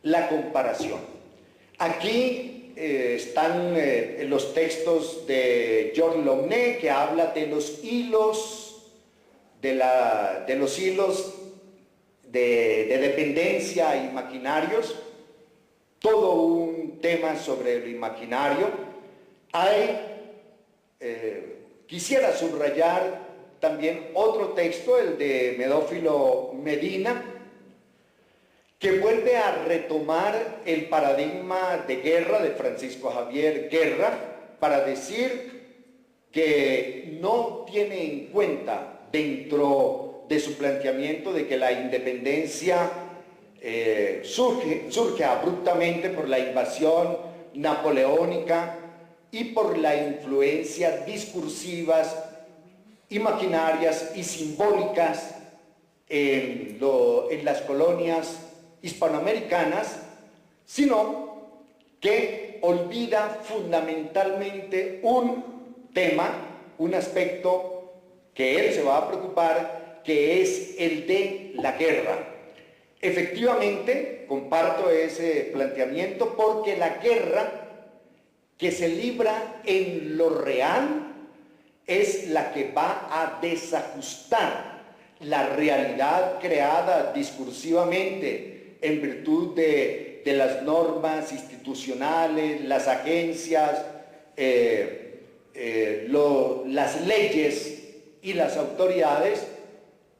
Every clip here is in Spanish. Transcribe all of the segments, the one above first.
la comparación. Aquí están los textos de George Launay, que habla de los hilos, de los hilos de dependencia imaginarios, todo un tema sobre el imaginario. Quisiera subrayar también otro texto, el de Medófilo Medina, que vuelve a retomar el paradigma de Guerra, de Francisco Javier Guerra, para decir que no tiene en cuenta dentro de su planteamiento de que la independencia surge abruptamente por la invasión napoleónica y por la influencia discursivas, imaginarias y simbólicas en las colonias hispanoamericanas, sino que olvida fundamentalmente un tema, un aspecto que él se va a preocupar, que es el de la guerra. Efectivamente, comparto ese planteamiento, porque la guerra que se libra en lo real es la que va a desajustar la realidad creada discursivamente en virtud de las normas institucionales, las agencias, las leyes y las autoridades.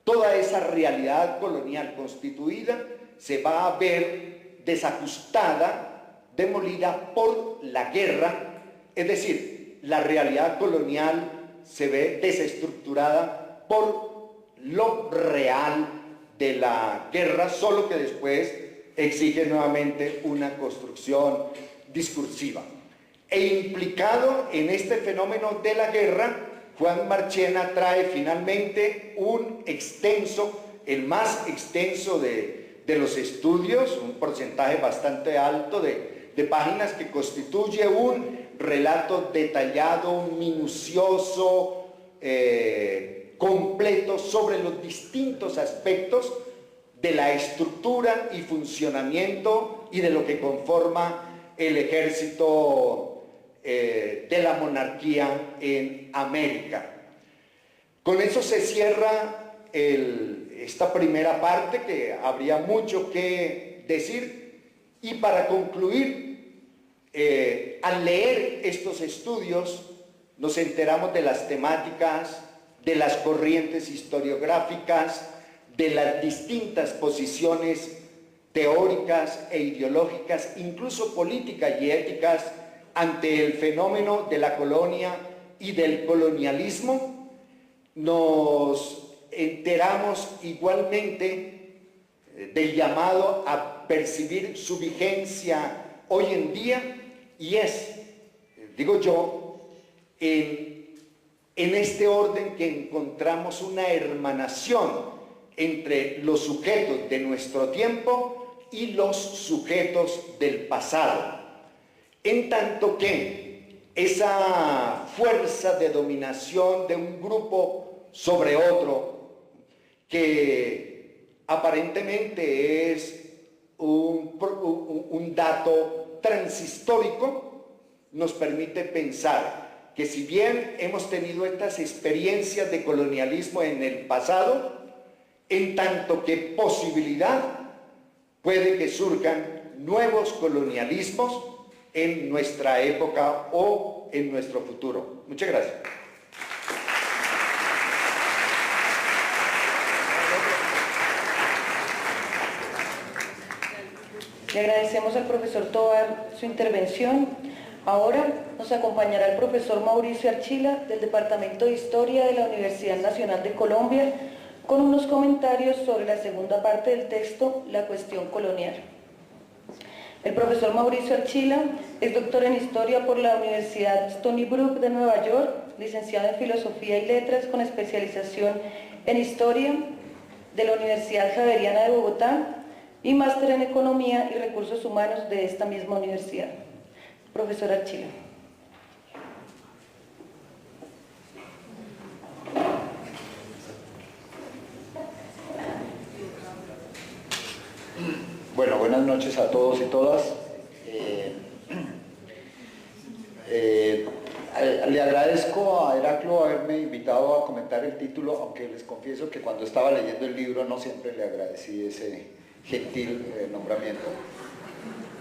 Toda esa realidad colonial constituida se va a ver desajustada, demolida por la guerra, es decir, la realidad colonial se ve desestructurada por lo real de la guerra, solo que después exige nuevamente una construcción discursiva. E implicado en este fenómeno de la guerra, Juan Marchena trae finalmente un extenso, el más extenso de los estudios, un porcentaje bastante alto de páginas, que constituye un relato detallado, minucioso, completo sobre los distintos aspectos de la estructura y funcionamiento y de lo que conforma el ejército de la monarquía en América. Con eso se cierra esta primera parte, que habría mucho que decir, y para concluir, al leer estos estudios nos enteramos de las temáticas, de las corrientes historiográficas, de las distintas posiciones teóricas e ideológicas, incluso políticas y éticas, ante el fenómeno de la colonia y del colonialismo. Nos enteramos igualmente del llamado a percibir su vigencia hoy en día, y es, digo yo, en este orden que encontramos una hermanación entre los sujetos de nuestro tiempo y los sujetos del pasado, en tanto que esa fuerza de dominación de un grupo sobre otro, que aparentemente es un dato transhistórico, nos permite pensar que, si bien hemos tenido estas experiencias de colonialismo en el pasado, en tanto que posibilidad, puede que surjan nuevos colonialismos en nuestra época o en nuestro futuro. Muchas gracias. Le agradecemos al profesor Tovar su intervención. Ahora nos acompañará el profesor Mauricio Archila, del Departamento de Historia de la Universidad Nacional de Colombia, con unos comentarios sobre la segunda parte del texto, la cuestión colonial. El profesor Mauricio Archila es doctor en Historia por la Universidad Stony Brook de Nueva York, licenciado en Filosofía y Letras con especialización en Historia de la Universidad Javeriana de Bogotá y máster en Economía y Recursos Humanos de esta misma universidad. Profesor Archila. Bueno, Buenas noches a todos y todas. Le agradezco a Heraclio haberme invitado a comentar el título, aunque les confieso que cuando estaba leyendo el libro no siempre le agradecí ese gentil nombramiento.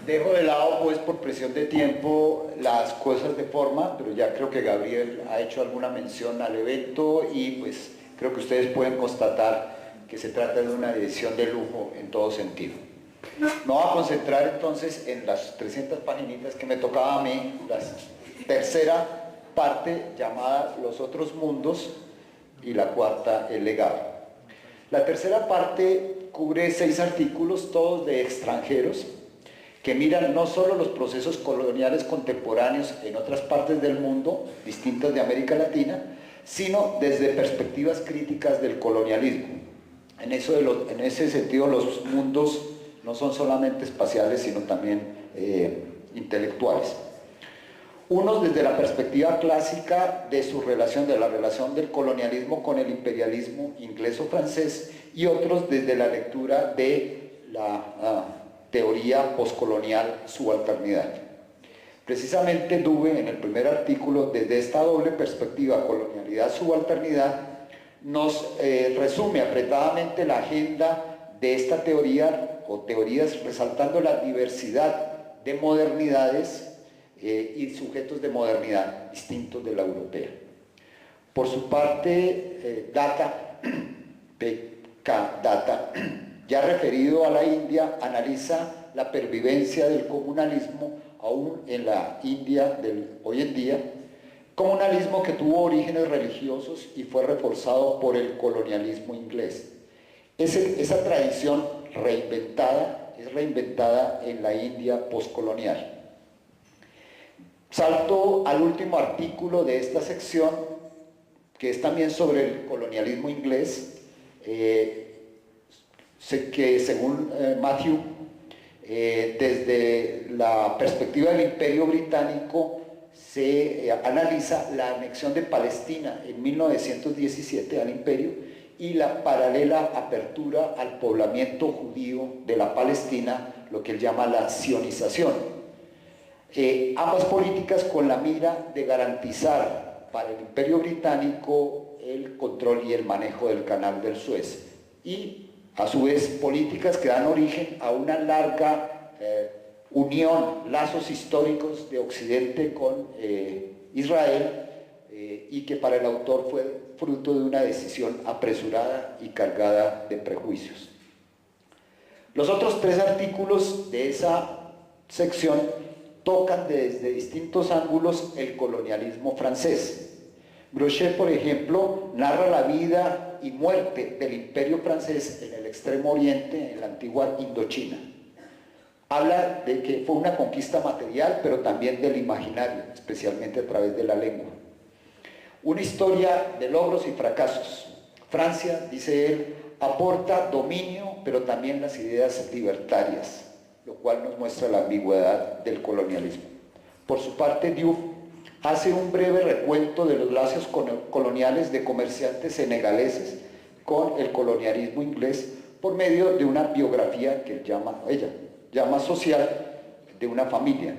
Dejo de lado, pues, por presión de tiempo, las cosas de forma, pero ya creo que Gabriel ha hecho alguna mención al evento y pues creo que ustedes pueden constatar que se trata de una edición de lujo en todo sentido. Me voy a concentrar entonces en las 300 paginitas que me tocaba a mí, la tercera parte llamada Los otros mundos y la cuarta, El legado. La tercera parte cubre 6 artículos, todos de extranjeros, que miran no solo los procesos coloniales contemporáneos en otras partes del mundo, distintas de América Latina, sino desde perspectivas críticas del colonialismo. En ese sentido, los mundos no son solamente espaciales, sino también intelectuales. Unos desde la perspectiva clásica de su relación, de la relación del colonialismo con el imperialismo inglés o francés, y otros desde la lectura de la teoría postcolonial subalternidad. Precisamente Dubé, en el primer artículo, desde esta doble perspectiva, colonialidad-subalternidad, nos resume apretadamente la agenda de esta teoría o teorías, resaltando la diversidad de modernidades y sujetos de modernidad distintos de la europea. Por su parte, P.K. Data, ya referido a la India, analiza la pervivencia del comunalismo aún en la India del hoy en día, comunalismo que tuvo orígenes religiosos y fue reforzado por el colonialismo inglés. Esa tradición es reinventada en la India postcolonial. Salto al último artículo de esta sección, que es también sobre el colonialismo inglés, que según Matthew, desde la perspectiva del Imperio Británico, se analiza la anexión de Palestina en 1917 al Imperio y la paralela apertura al poblamiento judío de la Palestina, lo que él llama la sionización. Ambas políticas con la mira de garantizar para el Imperio Británico el control y el manejo del Canal del Suez, y a su vez políticas que dan origen a una larga unión, lazos históricos de Occidente con Israel, y que para el autor fue fruto de una decisión apresurada y cargada de prejuicios. Los otros 3 artículos de esa sección tocan desde distintos ángulos el colonialismo francés. Brochet, por ejemplo, narra la vida y muerte del imperio francés en el Extremo Oriente, en la antigua Indochina. Habla de que fue una conquista material, pero también del imaginario, especialmente a través de la lengua. Una historia de logros y fracasos. Francia, dice él, aporta dominio, pero también las ideas libertarias, lo cual nos muestra la ambigüedad del colonialismo. Por su parte, Diouf hace un breve recuento de los lazos coloniales de comerciantes senegaleses con el colonialismo inglés por medio de una biografía que ella llama social de una familia.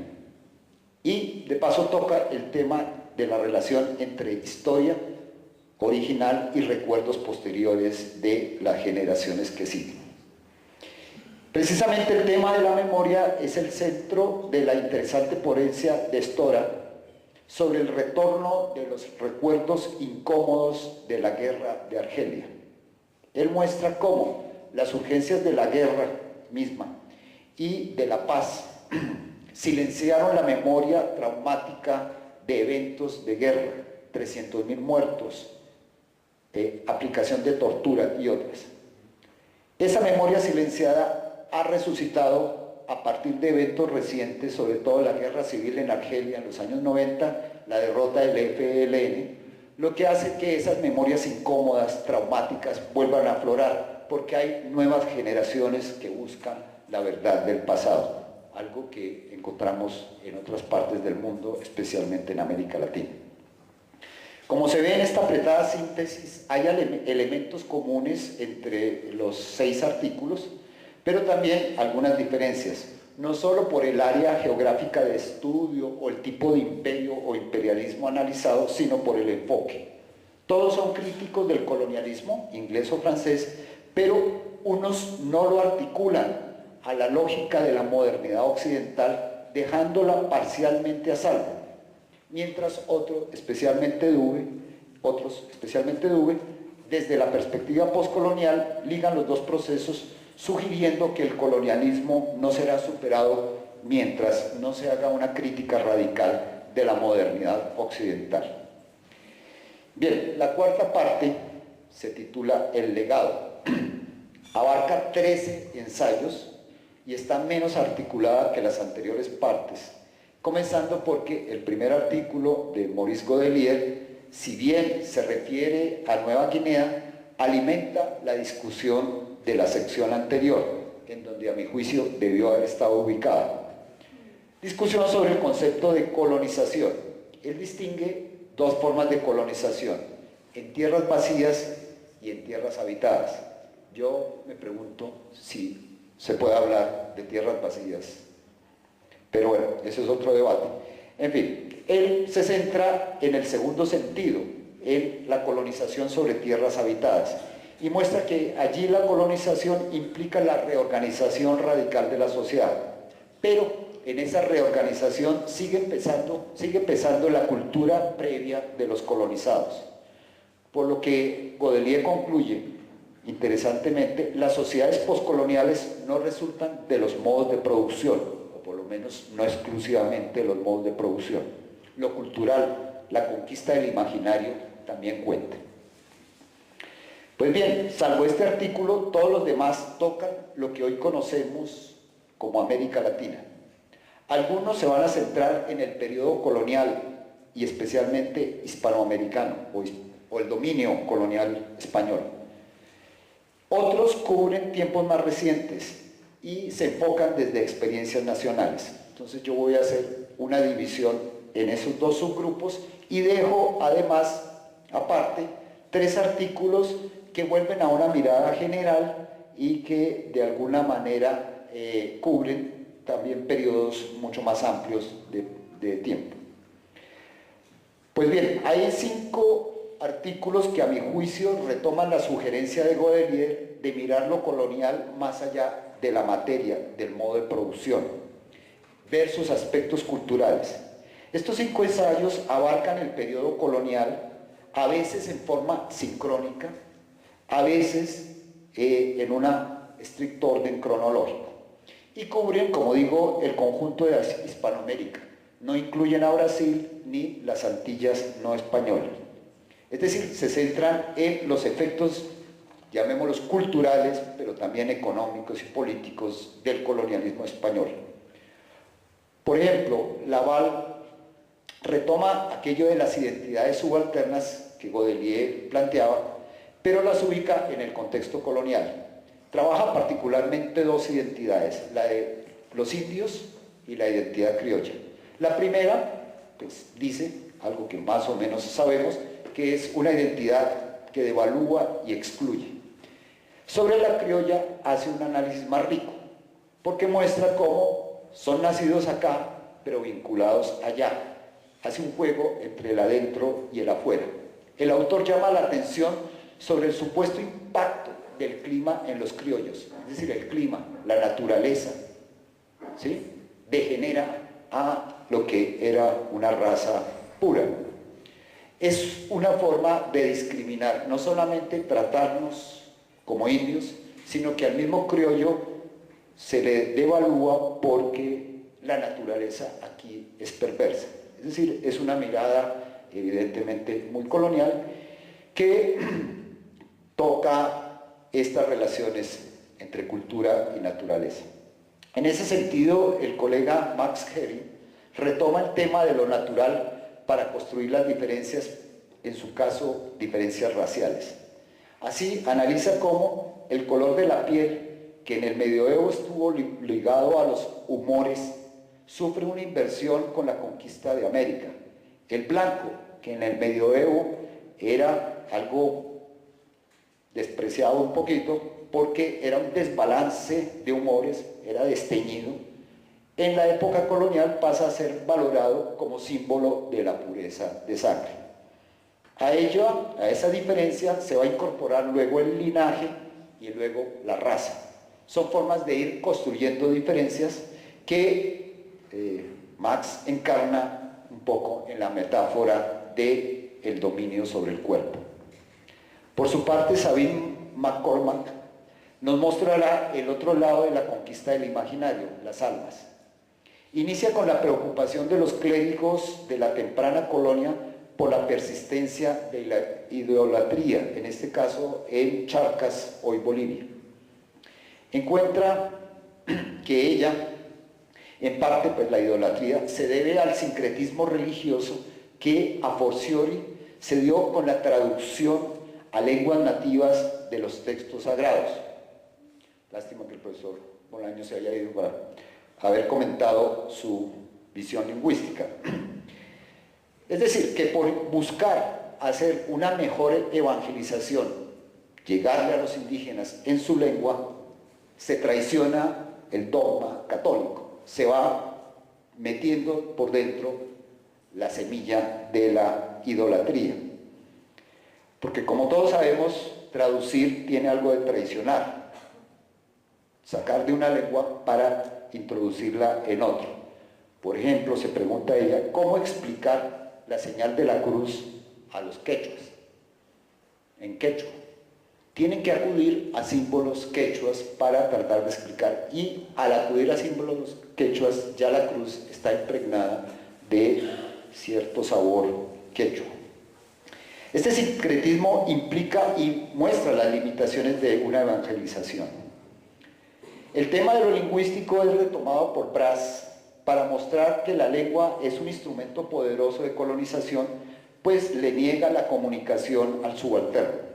Y de paso toca el tema de la relación entre historia original y recuerdos posteriores de las generaciones que siguen. Precisamente el tema de la memoria es el centro de la interesante ponencia de Stora sobre el retorno de los recuerdos incómodos de la guerra de Argelia. Él muestra cómo las urgencias de la guerra misma y de la paz silenciaron la memoria traumática de eventos de guerra, 300.000 muertos, aplicación de tortura y otras. Esa memoria silenciada ha resucitado a partir de eventos recientes, sobre todo la guerra civil en Argelia en los años 90, la derrota del FLN, lo que hace que esas memorias incómodas, traumáticas, vuelvan a aflorar, porque hay nuevas generaciones que buscan la verdad del pasado, algo que encontramos en otras partes del mundo, especialmente en América Latina. Como se ve en esta apretada síntesis, hay elementos comunes entre los 6 artículos, pero también algunas diferencias, no solo por el área geográfica de estudio o el tipo de imperio o imperialismo analizado, sino por el enfoque. Todos son críticos del colonialismo, inglés o francés, pero unos no lo articulan a la lógica de la modernidad occidental, dejándola parcialmente a salvo, mientras otros, especialmente Dube, desde la perspectiva postcolonial, ligan los dos procesos, sugiriendo que el colonialismo no será superado mientras no se haga una crítica radical de la modernidad occidental. Bien, la cuarta parte se titula El legado. Abarca 13 ensayos y está menos articulada que las anteriores partes, comenzando porque el primer artículo de Maurice Godelier, si bien se refiere a Nueva Guinea, alimenta la discusión de la sección anterior, en donde a mi juicio debió haber estado ubicada. Discusión sobre el concepto de colonización. Él distingue dos formas de colonización, en tierras vacías y en tierras habitadas. Yo me pregunto si se puede hablar de tierras vacías, pero bueno, ese es otro debate. En fin, él se centra en el segundo sentido, en la colonización sobre tierras habitadas, y muestra que allí la colonización implica la reorganización radical de la sociedad, pero en esa reorganización sigue pesando la cultura previa de los colonizados. Por lo que Godelier concluye, interesantemente, las sociedades poscoloniales no resultan de los modos de producción, o por lo menos no exclusivamente los modos de producción. Lo cultural, la conquista del imaginario, también cuenta. Pues bien, salvo este artículo, todos los demás tocan lo que hoy conocemos como América Latina. Algunos se van a centrar en el periodo colonial y especialmente hispanoamericano o el dominio colonial español. Otros cubren tiempos más recientes y se enfocan desde experiencias nacionales. Entonces yo voy a hacer una división en esos dos subgrupos y dejo además, aparte, 3 artículos que vuelven a una mirada general y que de alguna manera cubren también periodos mucho más amplios de tiempo. Pues bien, hay 5 artículos que a mi juicio retoman la sugerencia de Godelier de mirar lo colonial más allá de la materia, del modo de producción, versus aspectos culturales. Estos 5 ensayos abarcan el periodo colonial, a veces en forma sincrónica, a veces en un estricto orden cronológico, y cubren, como digo, el conjunto de Hispanoamérica. No incluyen a Brasil ni las Antillas no españolas. Es decir, se centran en los efectos, llamémoslos culturales, pero también económicos y políticos del colonialismo español. Por ejemplo, Laval retoma aquello de las identidades subalternas que Godelier planteaba, pero las ubica en el contexto colonial. Trabaja particularmente 2 identidades, la de los indios y la identidad criolla. La primera, pues, dice algo que más o menos sabemos, que es una identidad que devalúa y excluye. Sobre la criolla hace un análisis más rico, porque muestra cómo son nacidos acá, pero vinculados allá. Hace un juego entre el adentro y el afuera. El autor llama la atención sobre el supuesto impacto del clima en los criollos, es decir, el clima, la naturaleza, ¿sí?, degenera a lo que era una raza pura. Es una forma de discriminar, no solamente tratarnos como indios, sino que al mismo criollo se le devalúa porque la naturaleza aquí es perversa. Es decir, es una mirada evidentemente muy colonial que toca estas relaciones entre cultura y naturaleza. En ese sentido, el colega Max Herring retoma el tema de lo natural para construir las diferencias, en su caso, diferencias raciales. Así, analiza cómo el color de la piel, que en el medioevo estuvo ligado a los humores, sufre una inversión con la conquista de América. El blanco, que en el medioevo era algo despreciado un poquito porque era un desbalance de humores, era desteñido. En la época colonial pasa a ser valorado como símbolo de la pureza de sangre. A esa diferencia se va a incorporar luego el linaje y luego la raza. Son formas de ir construyendo diferencias que Marx encarna un poco en la metáfora del dominio sobre el cuerpo. Por su parte, Sabine McCormack nos mostrará el otro lado de la conquista del imaginario, las almas. Inicia con la preocupación de los clérigos de la temprana colonia por la persistencia de la idolatría, en este caso en Charcas, hoy Bolivia. Encuentra que ella, en parte pues la idolatría, se debe al sincretismo religioso que a fortiori se dio con la traducción a lenguas nativas de los textos sagrados. Lástima que el profesor Bolaño se haya ido para haber comentado su visión lingüística. Es decir, que por buscar hacer una mejor evangelización, llegarle a los indígenas en su lengua, se traiciona el dogma católico, se va metiendo por dentro la semilla de la idolatría. Porque como todos sabemos, traducir tiene algo de traicionar, sacar de una lengua para introducirla en otro. Por ejemplo, se pregunta ella, ¿cómo explicar la señal de la cruz a los quechuas? En quechua. Tienen que acudir a símbolos quechuas para tratar de explicar, y al acudir a símbolos quechuas ya la cruz está impregnada de cierto sabor quechua. Este sincretismo implica y muestra las limitaciones de una evangelización. El tema de lo lingüístico es retomado por Braz para mostrar que la lengua es un instrumento poderoso de colonización, pues le niega la comunicación al subalterno.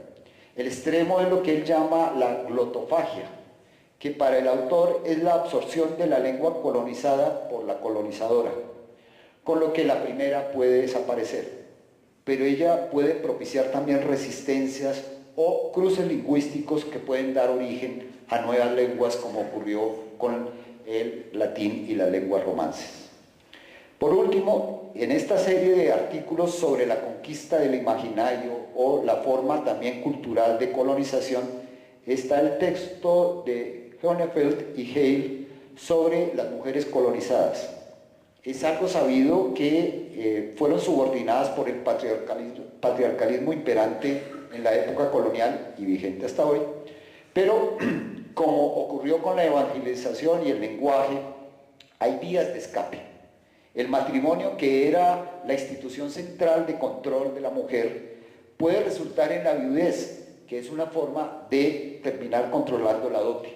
El extremo es lo que él llama la glotofagia, que para el autor es la absorción de la lengua colonizada por la colonizadora, con lo que la primera puede desaparecer, pero ella puede propiciar también resistencias o cruces lingüísticos que pueden dar origen a nuevas lenguas, como ocurrió con el latín y las lenguas romances. Por último, en esta serie de artículos sobre la conquista del imaginario o la forma también cultural de colonización, está el texto de Honefeld y Hale sobre las mujeres colonizadas. Es algo sabido que fueron subordinadas por el patriarcalismo imperante en la época colonial y vigente hasta hoy, pero como ocurrió con la evangelización y el lenguaje, hay vías de escape. El matrimonio, que era la institución central de control de la mujer, puede resultar en la viudez, que es una forma de terminar controlando la dote,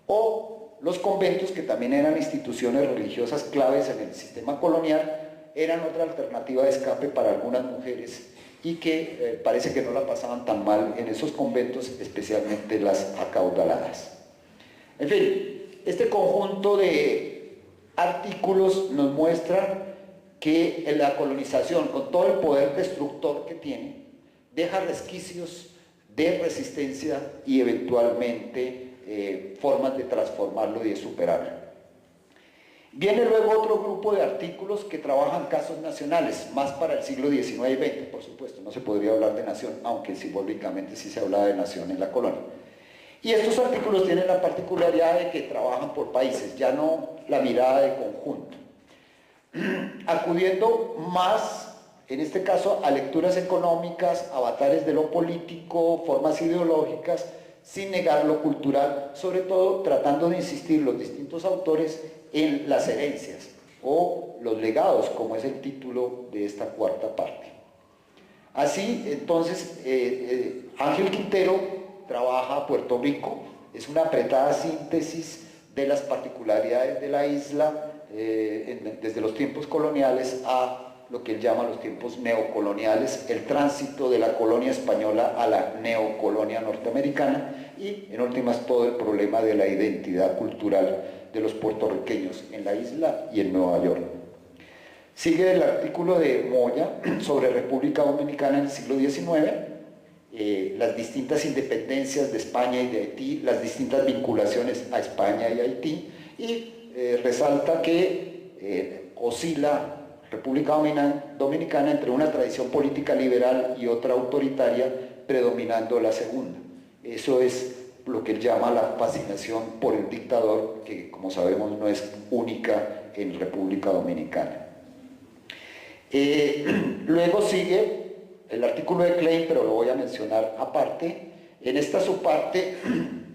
o los conventos, que también eran instituciones religiosas claves en el sistema colonial, eran otra alternativa de escape para algunas mujeres y que parece que no la pasaban tan mal en esos conventos, especialmente las acaudaladas. En fin, este conjunto de artículos nos muestra que la colonización, con todo el poder destructor que tiene, deja resquicios de resistencia y eventualmente formas de transformarlo y de superarlo. Viene luego otro grupo de artículos que trabajan casos nacionales, más para el siglo XIX y XX, por supuesto, no se podría hablar de nación, aunque simbólicamente sí se hablaba de nación en la colonia. Y estos artículos tienen la particularidad de que trabajan por países, ya no la mirada de conjunto, acudiendo más, en este caso, a lecturas económicas, avatares de lo político, formas ideológicas, sin negar lo cultural, sobre todo tratando de insistir los distintos autores en las herencias o los legados, como es el título de esta cuarta parte. Así, entonces, Ángel Quintero trabaja Puerto Rico, es una apretada síntesis de las particularidades de la isla desde los tiempos coloniales a lo que él llama los tiempos neocoloniales, el tránsito de la colonia española a la neocolonia norteamericana y, en últimas, todo el problema de la identidad cultural de los puertorriqueños en la isla y en Nueva York. Sigue el artículo de Moya sobre República Dominicana en el siglo XIX, las distintas independencias de España y de Haití, las distintas vinculaciones a España y Haití, y resalta que oscila República Dominicana entre una tradición política liberal y otra autoritaria, predominando la segunda. Eso es lo que él llama la fascinación por el dictador, que como sabemos no es única en República Dominicana. Luego sigue el artículo de Klein, pero lo voy a mencionar aparte. En esta subparte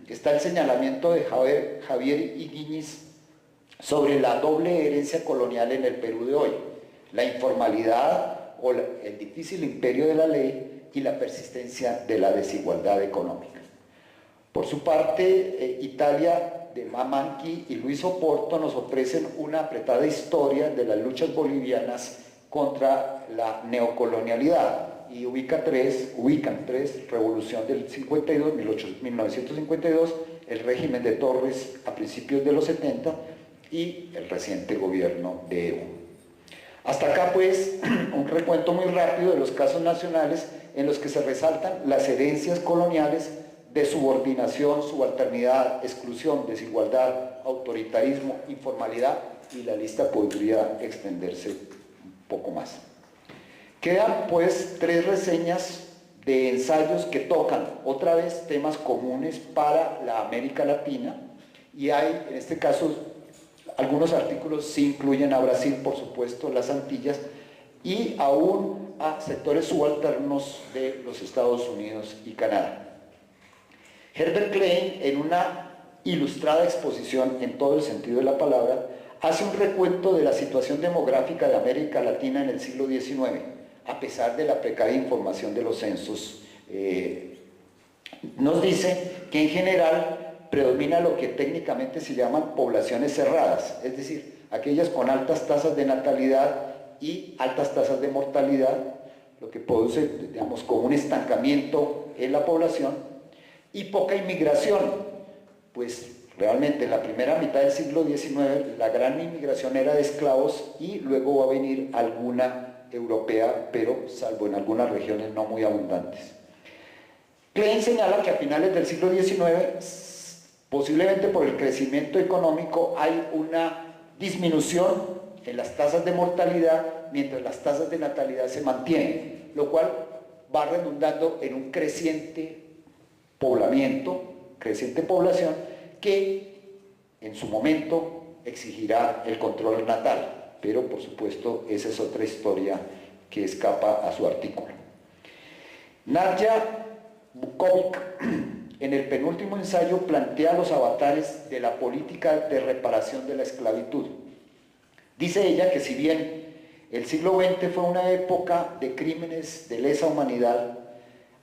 está el señalamiento de Javier Higuíñez sobre la doble herencia colonial en el Perú de hoy: la informalidad o el difícil imperio de la ley y la persistencia de la desigualdad económica. Por su parte, Italia de Mamanqui y Luis Oporto nos ofrecen una apretada historia de las luchas bolivianas contra la neocolonialidad y ubican tres: Revolución del 52, 1952, el régimen de Torres a principios de los 70 y el reciente gobierno de Evo. Hasta acá pues un recuento muy rápido de los casos nacionales en los que se resaltan las herencias coloniales de subordinación, subalternidad, exclusión, desigualdad, autoritarismo, informalidad, y la lista podría extenderse un poco más. Quedan pues 3 reseñas de ensayos que tocan otra vez temas comunes para la América Latina, y hay en este caso algunos artículos sí incluyen a Brasil, por supuesto, las Antillas, y aún a sectores subalternos de los Estados Unidos y Canadá. Herbert Klein, en una ilustrada exposición en todo el sentido de la palabra, hace un recuento de la situación demográfica de América Latina en el siglo XIX, a pesar de la precaria información de los censos. Nos dice que en general predomina lo que técnicamente se llaman poblaciones cerradas, es decir, aquellas con altas tasas de natalidad y altas tasas de mortalidad, lo que produce, digamos, como un estancamiento en la población, y poca inmigración, pues realmente en la primera mitad del siglo XIX la gran inmigración era de esclavos, y luego va a venir alguna europea, pero salvo en algunas regiones no muy abundantes. Klein señala que a finales del siglo XIX, posiblemente por el crecimiento económico, hay una disminución en las tasas de mortalidad, mientras las tasas de natalidad se mantienen, lo cual va redundando en un creciente poblamiento, creciente población, que en su momento exigirá el control natal, pero por supuesto esa es otra historia que escapa a su artículo. Nadja Vukovic, en el penúltimo ensayo, plantea los avatares de la política de reparación de la esclavitud. Dice ella que si bien el siglo XX fue una época de crímenes de lesa humanidad,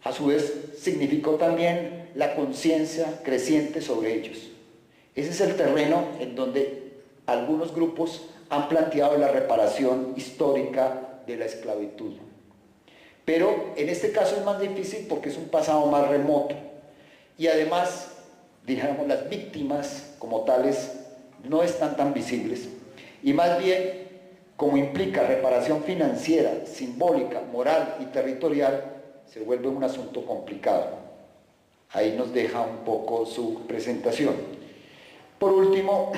a su vez significó también la conciencia creciente sobre ellos. Ese es el terreno en donde algunos grupos han planteado la reparación histórica de la esclavitud. Pero en este caso es más difícil porque es un pasado más remoto, y además, digamos, las víctimas como tales no están tan visibles, y más bien, como implica reparación financiera, simbólica, moral y territorial, se vuelve un asunto complicado. Ahí nos deja un poco su presentación. Por último,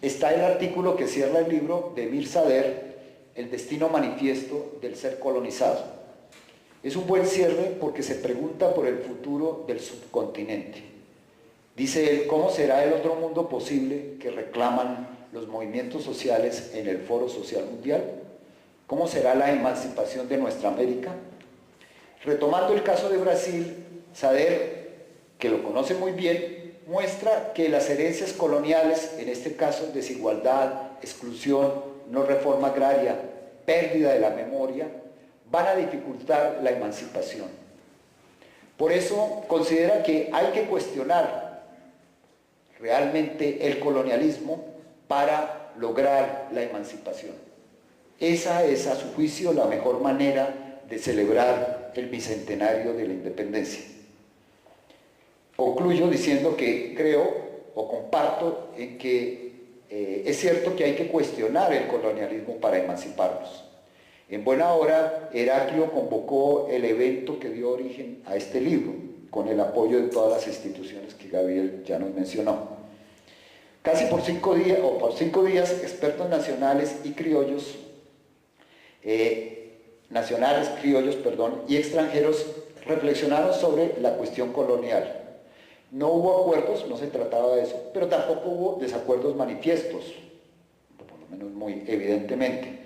está el artículo que cierra el libro de Emir Sader, El destino manifiesto del ser colonizado. Es un buen cierre porque se pregunta por el futuro del subcontinente. Dice él, ¿cómo será el otro mundo posible que reclaman los movimientos sociales en el Foro Social Mundial? ¿Cómo será la emancipación de nuestra América? Retomando el caso de Brasil, Sader, que lo conoce muy bien, muestra que las herencias coloniales, en este caso desigualdad, exclusión, no reforma agraria, pérdida de la memoria, van a dificultar la emancipación. Por eso considera que hay que cuestionar realmente el colonialismo para lograr la emancipación. Esa es, a su juicio, la mejor manera de celebrar el bicentenario de la independencia. Concluyo diciendo que creo o comparto en que es cierto que hay que cuestionar el colonialismo para emanciparnos. En buena hora, Heraclio convocó el evento que dio origen a este libro, con el apoyo de todas las instituciones que Gabriel ya nos mencionó. Casi por 5 días, expertos nacionales y criollos, y extranjeros reflexionaron sobre la cuestión colonial. No hubo acuerdos, no se trataba de eso, pero tampoco hubo desacuerdos manifiestos, por lo menos muy evidentemente.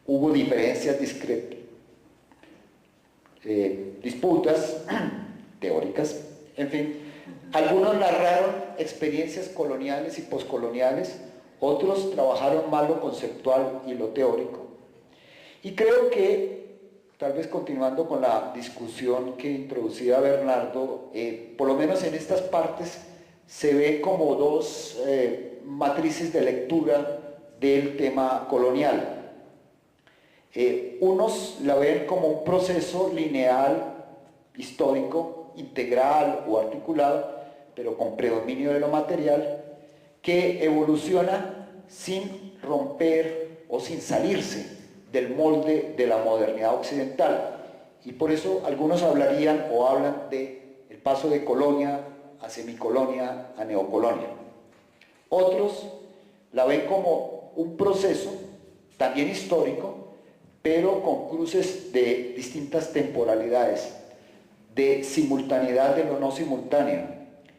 Hubo diferencias disputas teóricas, en fin. Algunos narraron experiencias coloniales y poscoloniales, otros trabajaron más lo conceptual y lo teórico. Y creo que, tal vez continuando con la discusión que introducía Bernardo, por lo menos en estas partes se ve como dos matrices de lectura del tema colonial. Unos la ven como un proceso lineal, histórico, integral o articulado, pero con predominio de lo material, que evoluciona sin romper o sin salirse del molde de la modernidad occidental. Y por eso algunos hablarían o hablan de el paso de colonia a semicolonia a neocolonia. Otros la ven como un proceso también histórico, pero con cruces de distintas temporalidades, de simultaneidad de lo no simultáneo,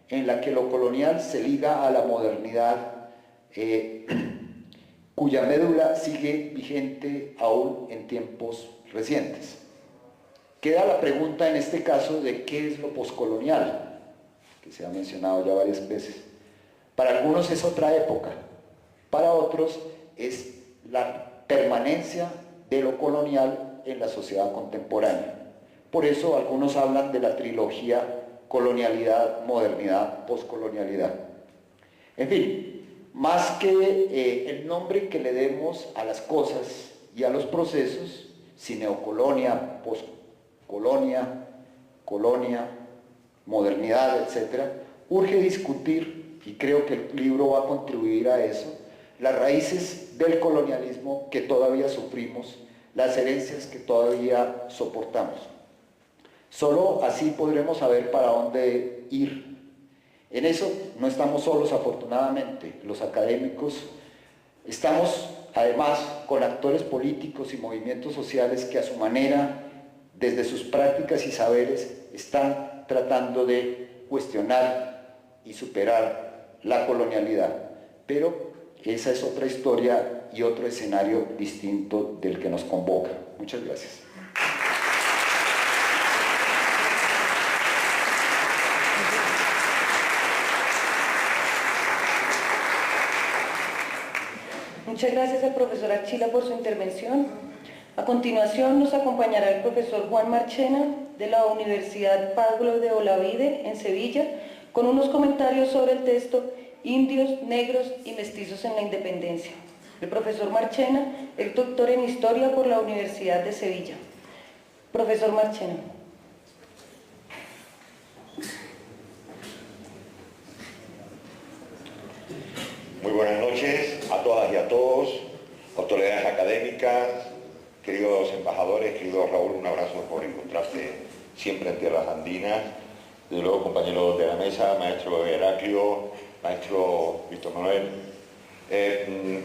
en la que lo colonial se liga a la modernidad, cuya médula sigue vigente aún en tiempos recientes. Queda la pregunta en este caso de qué es lo poscolonial, que se ha mencionado ya varias veces. Para algunos es otra época, para otros es la permanencia de lo colonial en la sociedad contemporánea. Por eso algunos hablan de la trilogía colonialidad, modernidad, poscolonialidad. En fin, más que el nombre que le demos a las cosas y a los procesos, si neocolonia, poscolonia, colonia, modernidad, etc., urge discutir, y creo que el libro va a contribuir a eso, las raíces del colonialismo que todavía sufrimos, las herencias que todavía soportamos. Solo así podremos saber para dónde ir. En eso no estamos solos, afortunadamente. Los académicos estamos además con actores políticos y movimientos sociales que a su manera, desde sus prácticas y saberes, están tratando de cuestionar y superar la colonialidad. Pero esa es otra historia y otro escenario distinto del que nos convoca. Muchas gracias. Muchas gracias al profesor Archila por su intervención. A continuación nos acompañará el profesor Juan Marchena de la Universidad Pablo de Olavide en Sevilla con unos comentarios sobre el texto Indios, Negros y Mestizos en la Independencia. El profesor Marchena es doctor en Historia por la Universidad de Sevilla. Profesor Marchena. Muy buenas noches a todas y a todos, autoridades académicas, queridos embajadores, querido Raúl, un abrazo por encontrarte siempre en tierras andinas. Desde luego, compañeros de la mesa, maestro Heraclio, maestro Víctor Manuel.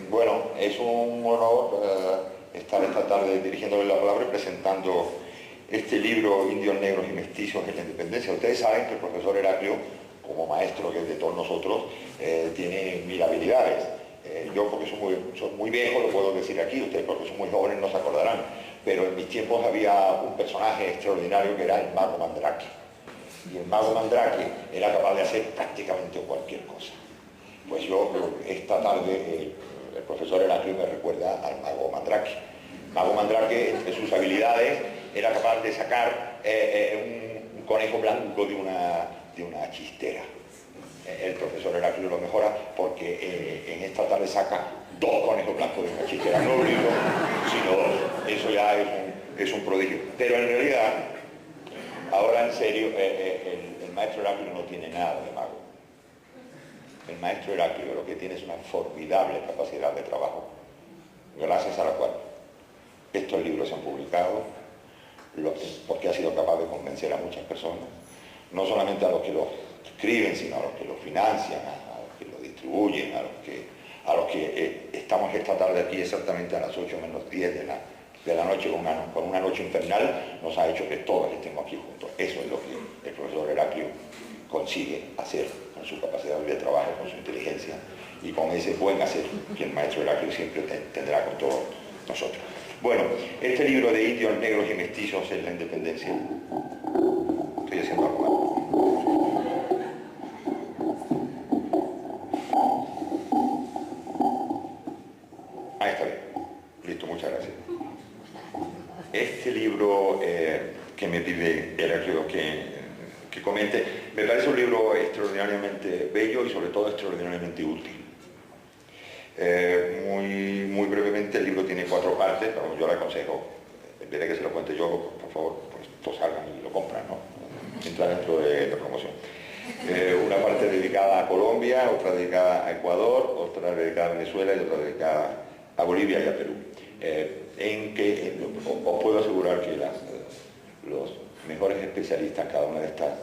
Bueno, es un honor estar esta tarde dirigiéndole la palabra y presentando este libro, Indios, Negros y Mestizos en la Independencia. Ustedes saben que el profesor Heraclio, como maestro que es de todos nosotros, tiene 1000 habilidades. Yo, porque soy muy viejo, lo puedo decir aquí, ustedes porque son muy jóvenes no se acordarán, pero en mis tiempos había un personaje extraordinario que era el mago Mandrake. Y el mago Mandrake era capaz de hacer prácticamente cualquier cosa. Pues yo, esta tarde, el profesor Heraclio me recuerda al mago Mandrake. El mago Mandrake, entre sus habilidades, era capaz de sacar un conejo blanco de una chistera. El profesor Heraclio lo mejora porque en esta tarde saca 2 conejos blancos de una chistera, no uno, sino 2. Eso ya es un prodigio. Pero en realidad, ahora en serio, el maestro Heraclio no tiene nada de mago. El maestro Heraclio lo que tiene es una formidable capacidad de trabajo, gracias a la cual Estos libros se han publicado porque ha sido capaz de convencer a muchas personas, no solamente a los que los escriben, sino a los que los financian, a los que los distribuyen, a los que estamos esta tarde aquí exactamente a las 8 menos 10 de la noche con una noche infernal, nos ha hecho que todos estemos aquí juntos. Eso es lo que el profesor Heraclio consigue hacer con su capacidad de trabajo, con su inteligencia y con ese buen hacer que el maestro Heraclio siempre tendrá con todos nosotros. Bueno, este libro de indios, negros y mestizos en la independencia. Estoy haciendo algo mal. Ahí está bien. Listo, muchas gracias. Este libro que me pide Heraclio que comente, me parece un libro extraordinariamente bello y sobre todo extraordinariamente útil. Muy brevemente, el libro tiene 4 partes, pero yo le aconsejo, en vez de que se lo cuente yo, por favor, pues todos salgan y lo compran, ¿no? Entra dentro de la promoción. Una parte dedicada a Colombia, otra dedicada a Ecuador, otra dedicada a Venezuela y otra dedicada a Bolivia y a Perú. En que os puedo asegurar que los mejores especialistas en cada una de estas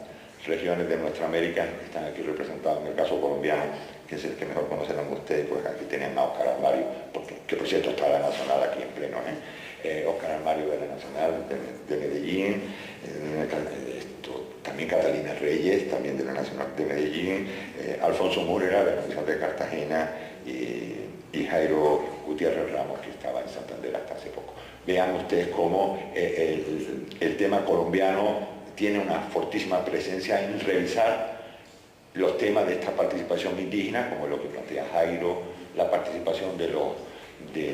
regiones de nuestra América están aquí representados. En el caso colombiano, que es el que mejor conocerán ustedes, pues aquí tienen a Óscar Armario, que por cierto está la Nacional aquí en pleno, Óscar Armario de la Nacional de Medellín, también Catalina Reyes, también de la Nacional de Medellín, Alfonso Múrera de la Nacional de Cartagena y Jairo Gutiérrez Ramos, que estaba en Santander hasta hace poco. Vean ustedes cómo el tema colombiano tiene una fortísima presencia en revisar los temas de esta participación indígena, como lo que plantea Jairo, la participación de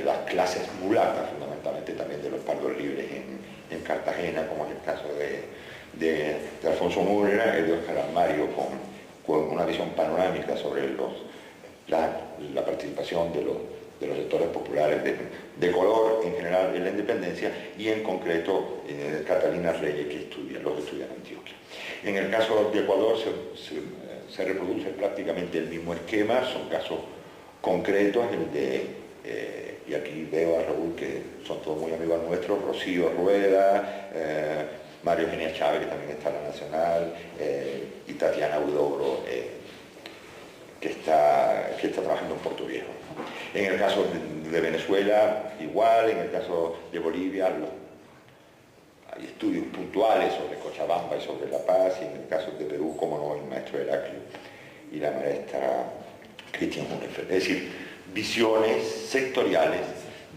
las clases mulatas, fundamentalmente también de los pardos libres en Cartagena, como es el caso de Alfonso Múrera y de Óscar Armario, con una visión panorámica sobre la participación de los sectores populares de color en general en la independencia y en concreto Catalina Reyes, los que estudian Antioquia. En el caso de Ecuador se reproduce prácticamente el mismo esquema, son casos concretos, y aquí veo a Raúl, que son todos muy amigos nuestros, Rocío Rueda, Mario Eugenia Chávez, que también está en la Nacional, y Tatiana Udobro, que está trabajando en Puerto Viejo. En el caso de Venezuela, igual, en el caso de Bolivia, hay estudios puntuales sobre Cochabamba y sobre La Paz, y en el caso de Perú, como no, el maestro Heraclio y la maestra Cristian Hunefeld. Es decir, visiones sectoriales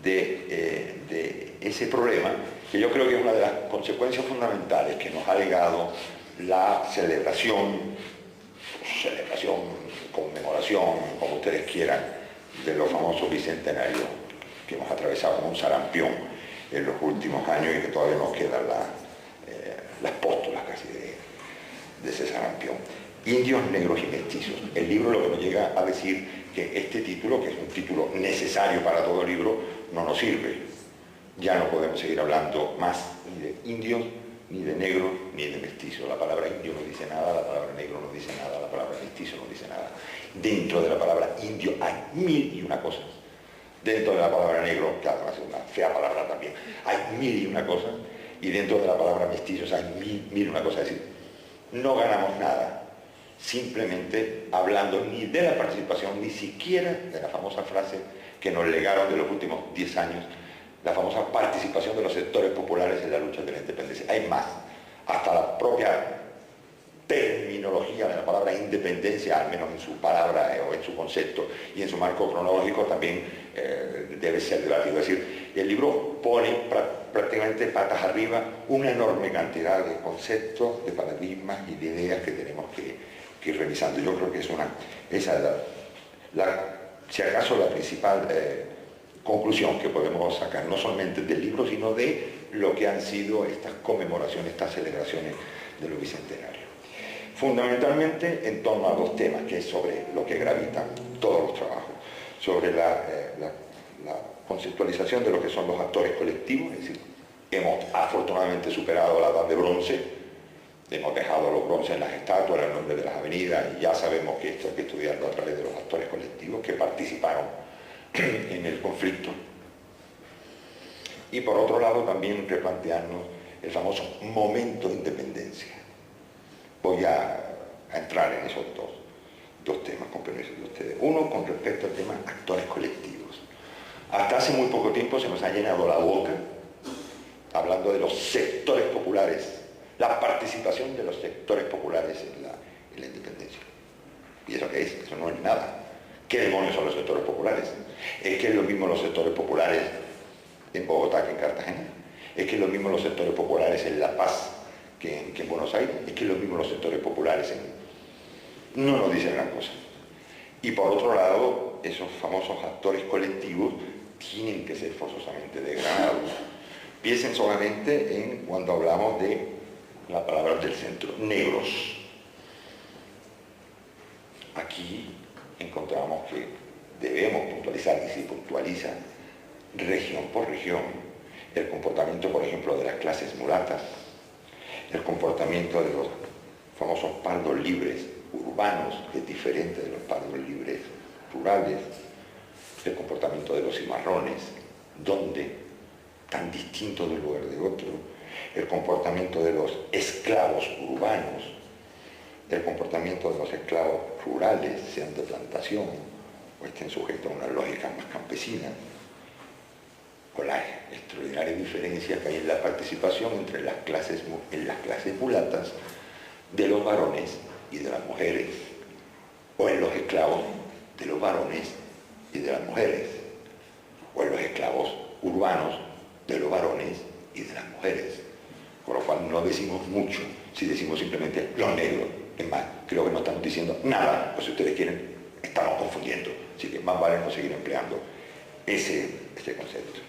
de ese problema, que yo creo que es una de las consecuencias fundamentales que nos ha legado la celebración, conmemoración, como ustedes quieran, de los famosos bicentenarios que hemos atravesado como un sarampión en los últimos años y que todavía nos quedan las póstulas casi de ese sarampión. Indios, negros y mestizos. El libro lo que nos llega a decir que este título, que es un título necesario para todo el libro, no nos sirve. Ya no podemos seguir hablando más ni de indios, ni de negros, ni de mestizos. La palabra indio no dice nada, la palabra negro no dice nada, la palabra mestizo no dice nada. Dentro de la palabra indio hay 1001 cosas. Dentro de la palabra negro, que además es una fea palabra también, hay 1001 cosas. Y dentro de la palabra mestizos hay 1001 cosas. Es decir, no ganamos nada simplemente hablando ni de la participación, ni siquiera de la famosa frase que nos legaron de los últimos 10 años, la famosa participación de los sectores populares en la lucha de la independencia. Hay más, hasta la propia terminología de la palabra independencia, al menos en su palabra o en su concepto y en su marco cronológico, también debe ser debatido. Es decir, el libro pone prácticamente patas arriba una enorme cantidad de conceptos, de paradigmas y de ideas que tenemos que ir revisando. Yo creo que esa es si acaso la principal conclusión que podemos sacar, no solamente del libro, sino de lo que han sido estas conmemoraciones, estas celebraciones de los bicentenarios. Fundamentalmente en torno a 2 temas, que es sobre lo que gravitan todos los trabajos, sobre la conceptualización de lo que son los actores colectivos, es decir, hemos afortunadamente superado la edad de bronce, hemos dejado los bronces en las estatuas, en el nombre de las avenidas, y ya sabemos que esto hay que estudiarlo a través de los actores colectivos que participaron en el conflicto. Y por otro lado también replantearnos el famoso momento de independencia. Voy a entrar en esos dos temas, con permiso de ustedes. Uno, con respecto al tema actores colectivos. Hasta hace muy poco tiempo se nos ha llenado la boca hablando de los sectores populares, la participación de los sectores populares en la independencia. ¿Y eso qué es? Eso no es nada. ¿Qué demonios son los sectores populares? ¿Es que es lo mismo los sectores populares en Bogotá que en Cartagena? ¿Es que es lo mismo los sectores populares en La Paz que en Buenos Aires? ¿Es que es lo mismo los sectores populares en...? No nos dicen gran cosa. Y por otro lado, esos famosos actores colectivos tienen que ser forzosamente degradados. Piensen solamente en cuando hablamos de la palabra del centro, negros. Aquí encontramos que debemos puntualizar, y se puntualiza región por región, el comportamiento, por ejemplo, de las clases mulatas, el comportamiento de los famosos pardos libres urbanos, que es diferente de los pardos libres rurales, el comportamiento de los cimarrones, donde tan distinto de un lugar de otro, el comportamiento de los esclavos urbanos, el comportamiento de los esclavos rurales, sean de plantación o estén sujetos a una lógica más campesina, con la extraordinaria diferencia que hay en la participación entre las clases mulatas de los varones y de las mujeres, o en los esclavos de los varones y de las mujeres, o en los esclavos urbanos de los varones y de las mujeres. Con lo cual no decimos mucho si decimos simplemente los negros. Es más, creo que no estamos diciendo nada, o si ustedes quieren, estamos confundiendo. Así que más vale no seguir empleando ese concepto.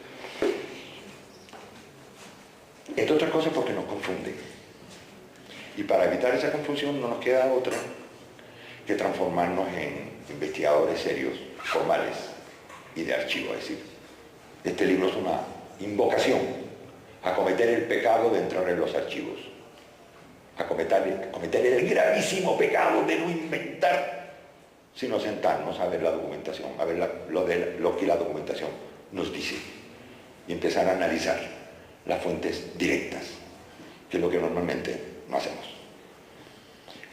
Entre otras cosas porque nos confunden. Y para evitar esa confusión no nos queda otra que transformarnos en investigadores serios, formales y de archivo. Es decir, este libro es una invocación a cometer el pecado de entrar en los archivos, a cometer el gravísimo pecado de no inventar, sino sentarnos a ver la documentación, a ver lo que la documentación nos dice y empezar a analizar las fuentes directas, que es lo que normalmente no hacemos.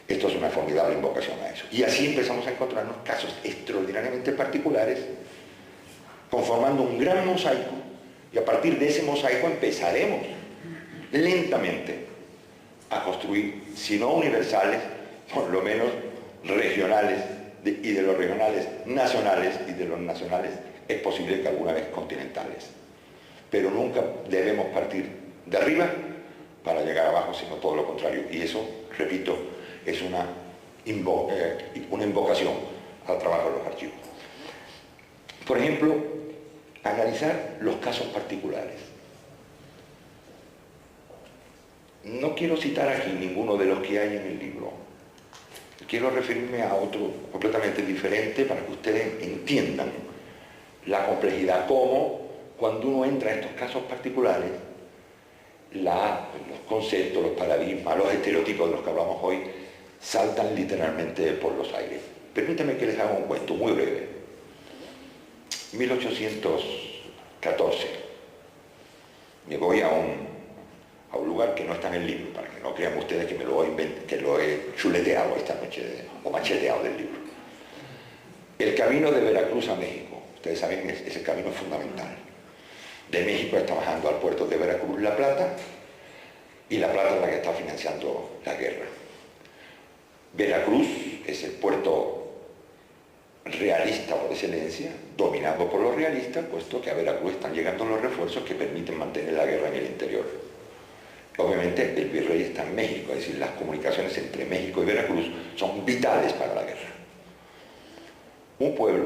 Esto es una formidable invocación a eso. Y así empezamos a encontrarnos casos extraordinariamente particulares, conformando un gran mosaico, y a partir de ese mosaico empezaremos lentamente a construir, si no universales, por lo menos regionales, y de los regionales nacionales, y de los nacionales es posible que alguna vez continentales. Pero nunca debemos partir de arriba para llegar abajo, sino todo lo contrario. Y eso, repito, es una invocación al trabajo de los archivos. Por ejemplo, analizar los casos particulares. No quiero citar aquí ninguno de los que hay en el libro. Quiero referirme a otro completamente diferente para que ustedes entiendan la complejidad, cómo cuando uno entra en estos casos particulares, los conceptos, los paradigmas, los estereotipos de los que hablamos hoy, saltan literalmente por los aires. Permítanme que les haga un cuento muy breve. 1814. Me voy a un lugar que no está en el libro, para que no crean ustedes que que lo he chuleteado esta noche, o macheteado del libro. El camino de Veracruz a México, ustedes saben, es el camino fundamental. De México está bajando al puerto de Veracruz La Plata, y La Plata es la que está financiando la guerra. Veracruz es el puerto realista por excelencia, dominado por los realistas, puesto que a Veracruz están llegando los refuerzos que permiten mantener la guerra en el interior. Obviamente el virrey está en México, es decir, las comunicaciones entre México y Veracruz son vitales para la guerra. Un pueblo,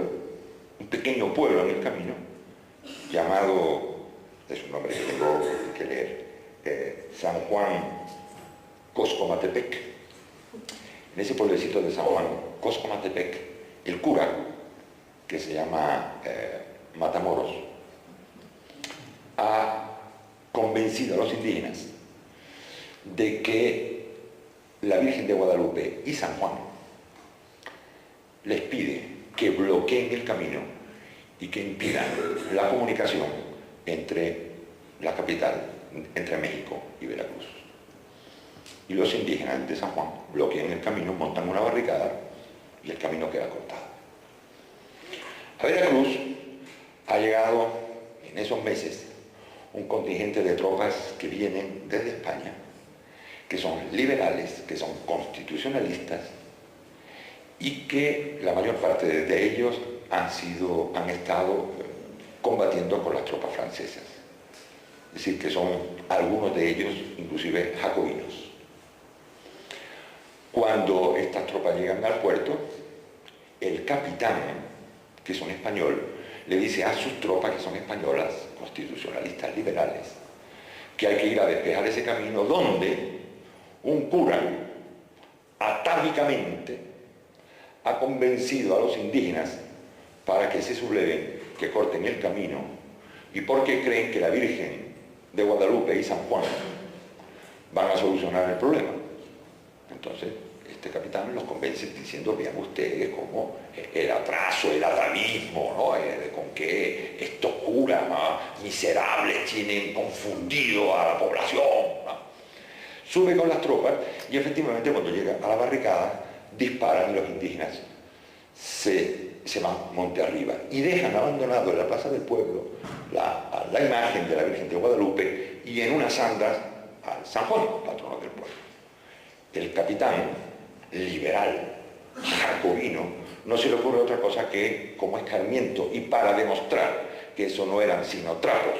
un pequeño pueblo en el camino, llamado, es un nombre que tengo que leer, San Juan Coscomatepec. En ese pueblecito de San Juan Coscomatepec, el cura, que se llama Matamoros, ha convencido a los indígenas de que la Virgen de Guadalupe y San Juan les pide que bloqueen el camino y que impidan la comunicación entre la capital, entre México y Veracruz. Y los indígenas de San Juan bloquean el camino, montan una barricada y el camino queda cortado. A Veracruz ha llegado en esos meses un contingente de tropas que vienen desde España, que son liberales, que son constitucionalistas y que la mayor parte de ellos han estado combatiendo con las tropas francesas. Es decir, que son algunos de ellos inclusive jacobinos. Cuando estas tropas llegan al puerto, el capitán, que es un español, le dice a sus tropas, que son españolas, constitucionalistas liberales, que hay que ir a despejar ese camino donde un cura atávicamente ha convencido a los indígenas para que se subleven, que corten el camino, y porque creen que la Virgen de Guadalupe y San Juan van a solucionar el problema. Entonces, este capitán los convence diciendo, vean ustedes cómo el atraso, el atavismo, ¿no? Con que estos curas miserables tienen confundido a la población, ¿no? Sube con las tropas y efectivamente cuando llega a la barricada disparan y los indígenas se van monte arriba y dejan abandonado en la plaza del pueblo la imagen de la Virgen de Guadalupe y en unas andas al San Juan, patrono del pueblo. El capitán liberal, jacobino, no se le ocurre otra cosa que, como escarmiento y para demostrar que eso no eran sino trapos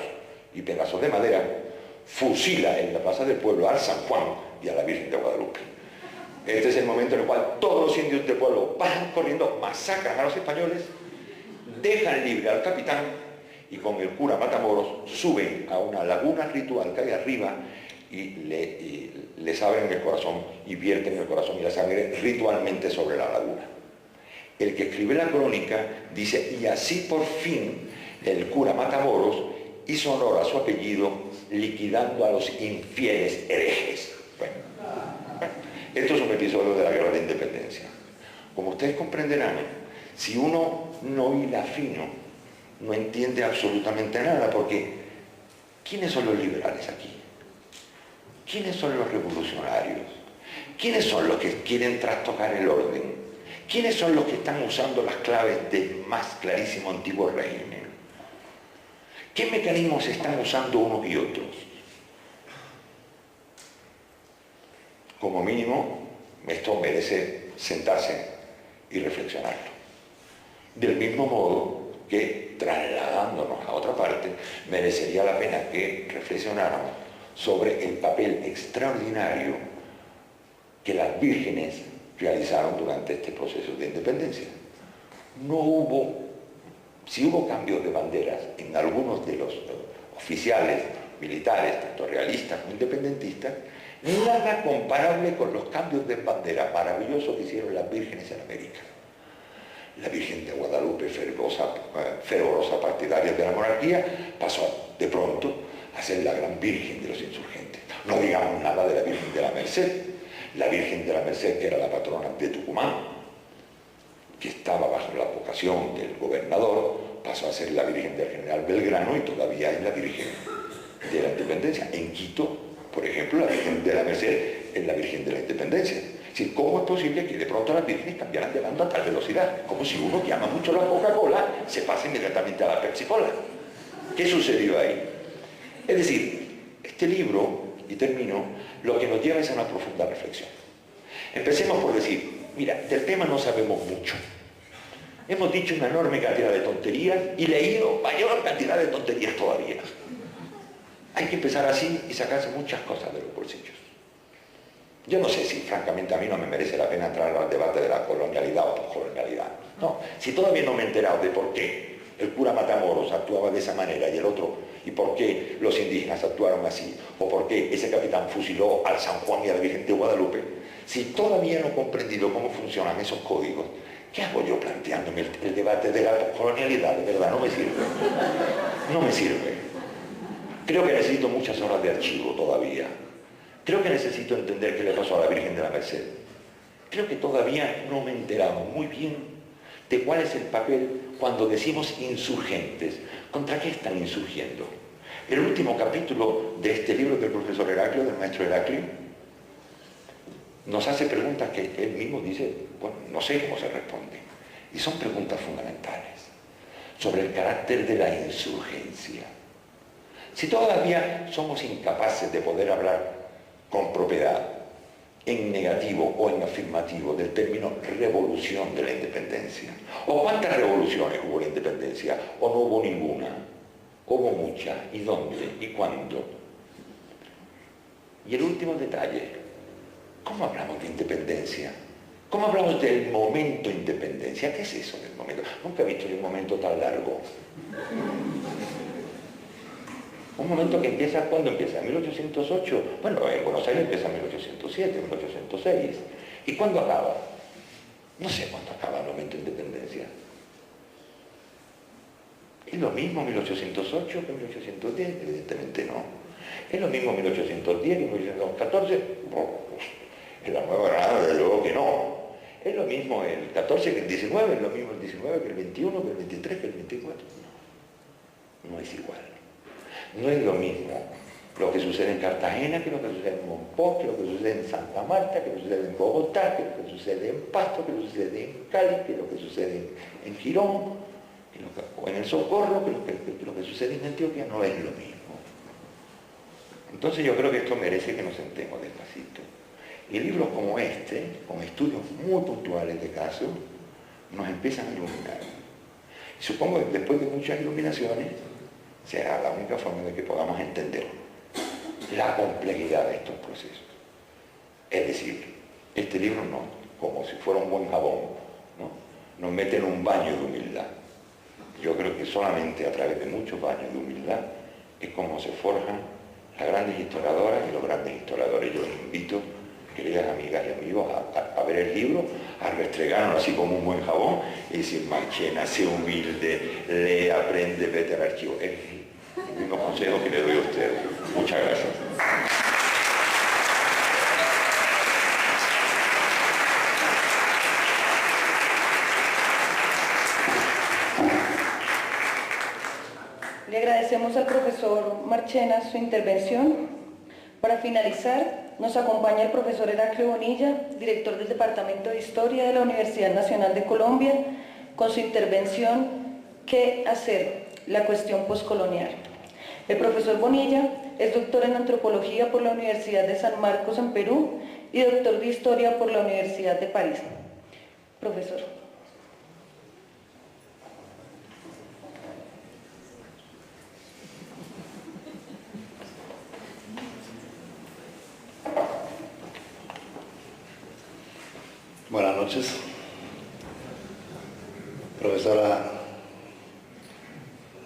y pedazos de madera, fusila en la plaza del pueblo al San Juan y a la Virgen de Guadalupe. Este es el momento en el cual todos los indios del pueblo van corriendo, masacran a los españoles, dejan libre al capitán y con el cura Matamoros suben a una laguna ritual que hay arriba y les abren el corazón y vierten el corazón y la sangre ritualmente sobre la laguna. El que escribe la crónica dice, y así por fin el cura Matamoros hizo honor a su apellido liquidando a los infieles herejes. Bueno, esto es un episodio de la Guerra de Independencia. Como ustedes comprenderán, si uno no hila fino, no entiende absolutamente nada, porque ¿quiénes son los liberales aquí? ¿Quiénes son los revolucionarios? ¿Quiénes son los que quieren trastocar el orden? ¿Quiénes son los que están usando las claves del más clarísimo antiguo régimen? ¿Qué mecanismos están usando unos y otros? Como mínimo, esto merece sentarse y reflexionarlo. Del mismo modo que, trasladándonos a otra parte, merecería la pena que reflexionáramos sobre el papel extraordinario que las vírgenes realizaron durante este proceso de independencia. Si hubo cambios de banderas en algunos de los oficiales militares, tanto realistas como independentistas, nada comparable con los cambios de bandera maravillosos que hicieron las vírgenes en América. La Virgen de Guadalupe, fervorosa partidaria de la monarquía, pasó de pronto a ser la gran Virgen de los insurgentes. No digamos nada de la Virgen de la Merced. La Virgen de la Merced, que era la patrona de Tucumán, que estaba bajo la vocación del gobernador, pasó a ser la Virgen del general Belgrano y todavía es la Virgen de la Independencia. En Quito, por ejemplo, la Virgen de la Merced es la Virgen de la Independencia. Es decir, ¿cómo es posible que de pronto las vírgenes cambiaran de bando a tal velocidad? Como si uno que ama mucho la Coca-Cola se pase inmediatamente a la Pepsi-Cola. ¿Qué sucedió ahí? Es decir, este libro, y termino, lo que nos lleva es a una profunda reflexión. Empecemos por decir, mira, del tema no sabemos mucho. Hemos dicho una enorme cantidad de tonterías y leído mayor cantidad de tonterías todavía. Hay que empezar así y sacarse muchas cosas de los bolsillos. Yo no sé si, francamente, a mí no me merece la pena entrar al debate de la colonialidad o poscolonialidad. No, si todavía no me he enterado de por qué el cura Matamoros actuaba de esa manera y el otro, y por qué los indígenas actuaron así, o por qué ese capitán fusiló al San Juan y a la Virgen de Guadalupe, si todavía no he comprendido cómo funcionan esos códigos, ¿qué hago yo planteándome el debate de la poscolonialidad? De verdad, no me sirve. No me sirve. Creo que necesito muchas horas de archivo todavía. Creo que necesito entender qué le pasó a la Virgen de la Merced. Creo que todavía no me he enterado muy bien de cuál es el papel cuando decimos insurgentes. ¿Contra qué están insurgiendo? El último capítulo de este libro del profesor Heraclio, del maestro Heraclio, nos hace preguntas que él mismo dice, bueno, no sé cómo se responde. Y son preguntas fundamentales sobre el carácter de la insurgencia. Si todavía somos incapaces de poder hablar con propiedad, en negativo o en afirmativo, del término revolución de la independencia, o cuántas revoluciones hubo en la independencia, o no hubo ninguna, hubo muchas, y dónde, y cuándo. Y el último detalle, ¿cómo hablamos de independencia? ¿Cómo hablamos del momento independencia? ¿Qué es eso del momento? Nunca he visto un momento tan largo. Un momento que empieza, ¿cuándo empieza? ¿En 1808? Bueno, en Buenos Aires empieza en 1807, 1806. ¿Y cuándo acaba? No sé cuándo acaba el momento de independencia. ¿Es lo mismo 1808 que 1810? Evidentemente no. ¿Es lo mismo 1810 que 1814? En la Nueva Granada, desde luego que no. ¿Es lo mismo el 14 que el 19? ¿Es lo mismo el 19 que el 21, que el 23, que el 24? No, no es igual. No es lo mismo lo que sucede en Cartagena que lo que sucede en Monpós, que lo que sucede en Santa Marta, que lo que sucede en Bogotá, que lo que sucede en Pasto, que lo que sucede en Cali, que lo que sucede en Girón, o en el Socorro, que lo que sucede en Antioquia. No es lo mismo. Entonces yo creo que esto merece que nos sentemos despacito. Y libros como este, con estudios muy puntuales de casos, nos empiezan a iluminar. Y supongo que después de muchas iluminaciones, será la única forma de que podamos entender la complejidad de estos procesos. Es decir, este libro no, como si fuera un buen jabón, ¿no? Nos mete en un baño de humildad. Yo creo que solamente a través de muchos baños de humildad es como se forjan las grandes historiadoras y los grandes historiadores. Yo les invito, queridas amigas y amigos, a ver el libro, a restregarlo así como un buen jabón y decir: Marchena, sé humilde, lee, aprende, vete al archivo. Es el mismo consejo que le doy a ustedes. Muchas gracias. Le agradecemos al profesor Marchena su intervención. Para finalizar, nos acompaña el profesor Heraclio Bonilla, director del Departamento de Historia de la Universidad Nacional de Colombia, con su intervención ¿Qué hacer? La cuestión poscolonial. El profesor Bonilla es doctor en Antropología por la Universidad de San Marcos en Perú y doctor de Historia por la Universidad de París. Profesor. Buenas noches, profesora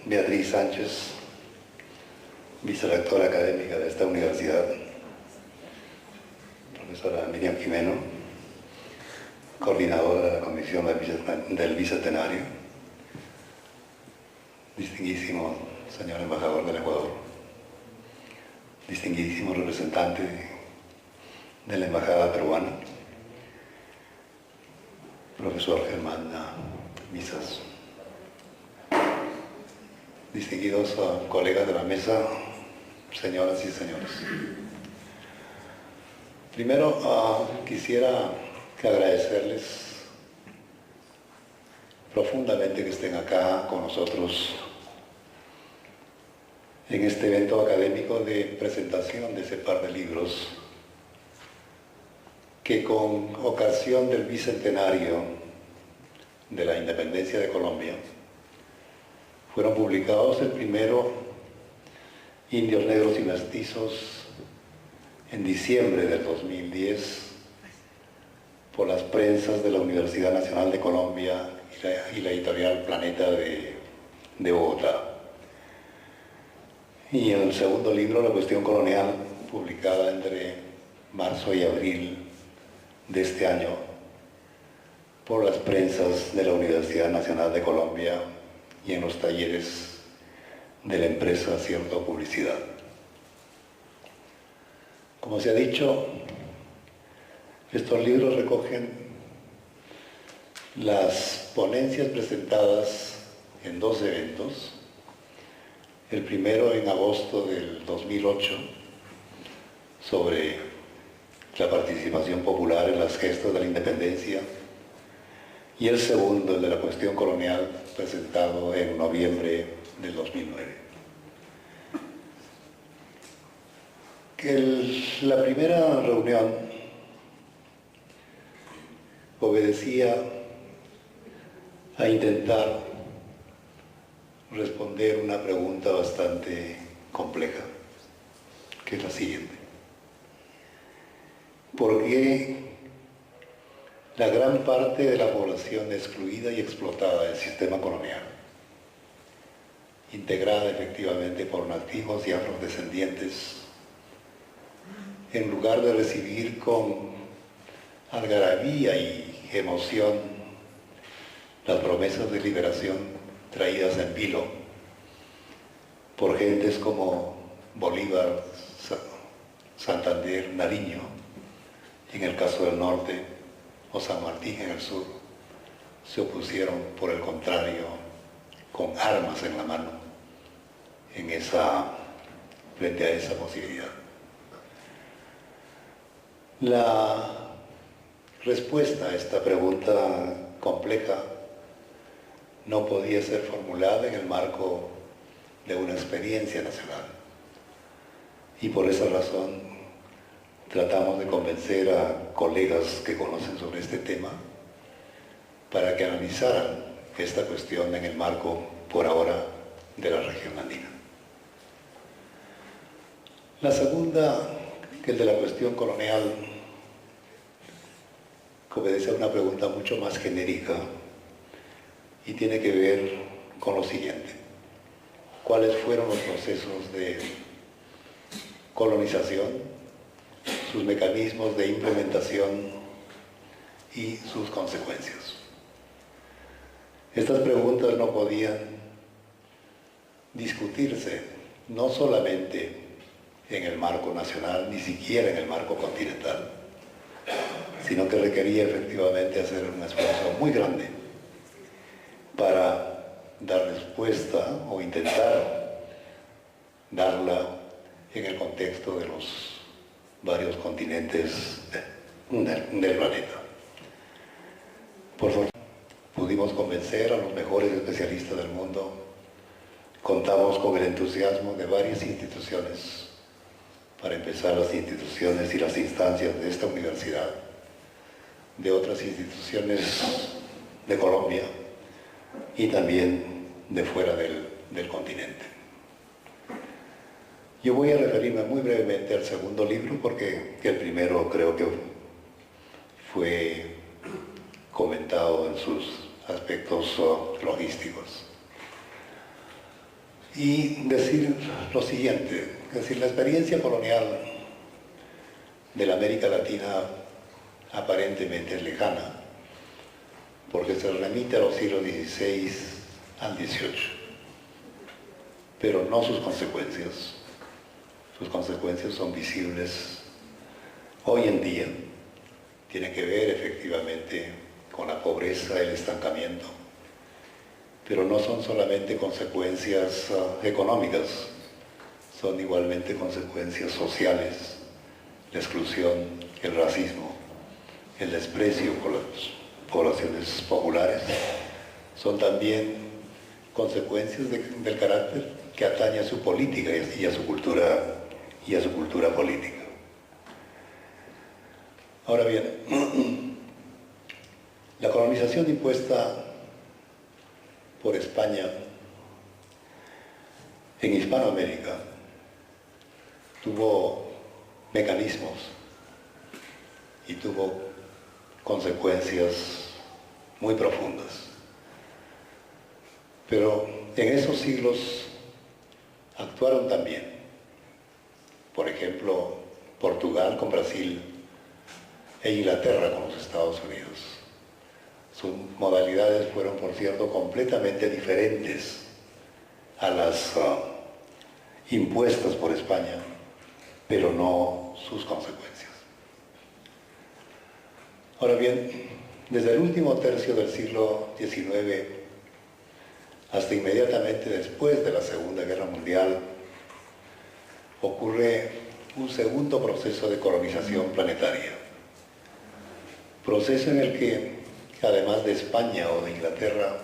Beatriz Sánchez, vicerrectora académica de esta universidad, profesora Miriam Jimeno, coordinadora de la Comisión del Bicentenario, distinguidísimo señor embajador del Ecuador, distinguidísimo representante de la Embajada Peruana, profesor Germán Misas, distinguidos colegas de la mesa, señoras y señores. Primero quisiera agradecerles profundamente que estén acá con nosotros en este evento académico de presentación de ese par de libros que con ocasión del bicentenario de la independencia de Colombia fueron publicados. El primero, Indios Negros y Mestizos, en diciembre del 2010, por las prensas de la Universidad Nacional de Colombia y la editorial Planeta de Bogotá. Y el segundo libro, La Cuestión Colonial, publicada entre marzo y abril de este año por las prensas de la Universidad Nacional de Colombia y en los talleres de la empresa Cierto Publicidad. Como se ha dicho, estos libros recogen las ponencias presentadas en dos eventos. El primero en agosto del 2008, sobre la participación popular en las gestas de la independencia, y el segundo, el de la cuestión colonial, presentado en noviembre del 2009. La primera reunión obedecía a intentar responder una pregunta bastante compleja, que es la siguiente. ¿Por qué la gran parte de la población excluida y explotada del sistema colonial, integrada efectivamente por nativos y afrodescendientes, en lugar de recibir con algarabía y emoción las promesas de liberación traídas en vilo por gentes como Bolívar, Santander, Nariño, en el caso del norte, o San Martín en el sur, se opusieron, por el contrario, con armas en la mano, frente a esa posibilidad? La respuesta a esta pregunta compleja no podía ser formulada en el marco de una experiencia nacional. Y por esa razón tratamos de convencer a colegas que conocen sobre este tema para que analizaran esta cuestión en el marco, por ahora, de la región andina. La segunda, que es de la cuestión colonial, que obedece a una pregunta mucho más genérica y tiene que ver con lo siguiente. ¿Cuáles fueron los procesos de colonización, sus mecanismos de implementación y sus consecuencias? Estas preguntas no podían discutirse no solamente en el marco nacional, ni siquiera en el marco continental, sino que requería efectivamente hacer un esfuerzo muy grande para dar respuesta o intentar darla en el contexto de los varios continentes del planeta. Por fortuna, pudimos convencer a los mejores especialistas del mundo. Contamos con el entusiasmo de varias instituciones, para empezar las instituciones y las instancias de esta universidad, de otras instituciones de Colombia y también de fuera del continente. Yo voy a referirme muy brevemente al segundo libro porque el primero creo que fue comentado en sus aspectos logísticos. Y decir lo siguiente, es decir, la experiencia colonial de la América Latina aparentemente es lejana, porque se remite a los siglos XVI al XVIII, pero no sus consecuencias. Sus consecuencias son visibles hoy en día, tienen que ver efectivamente con la pobreza, el estancamiento, pero no son solamente consecuencias económicas, son igualmente consecuencias sociales, la exclusión, el racismo, el desprecio por las poblaciones populares, son también consecuencias del carácter que atañe a su política y a su cultura política. Ahora bien, la colonización impuesta por España en Hispanoamérica tuvo mecanismos y tuvo consecuencias muy profundas. Pero en esos siglos actuaron también, por ejemplo, Portugal con Brasil e Inglaterra con los Estados Unidos. Sus modalidades fueron, por cierto, completamente diferentes a las impuestas por España, pero no sus consecuencias. Ahora bien, desde el último tercio del siglo XIX hasta inmediatamente después de la Segunda Guerra Mundial, ocurre un segundo proceso de colonización planetaria. Proceso en el que, además de España o de Inglaterra,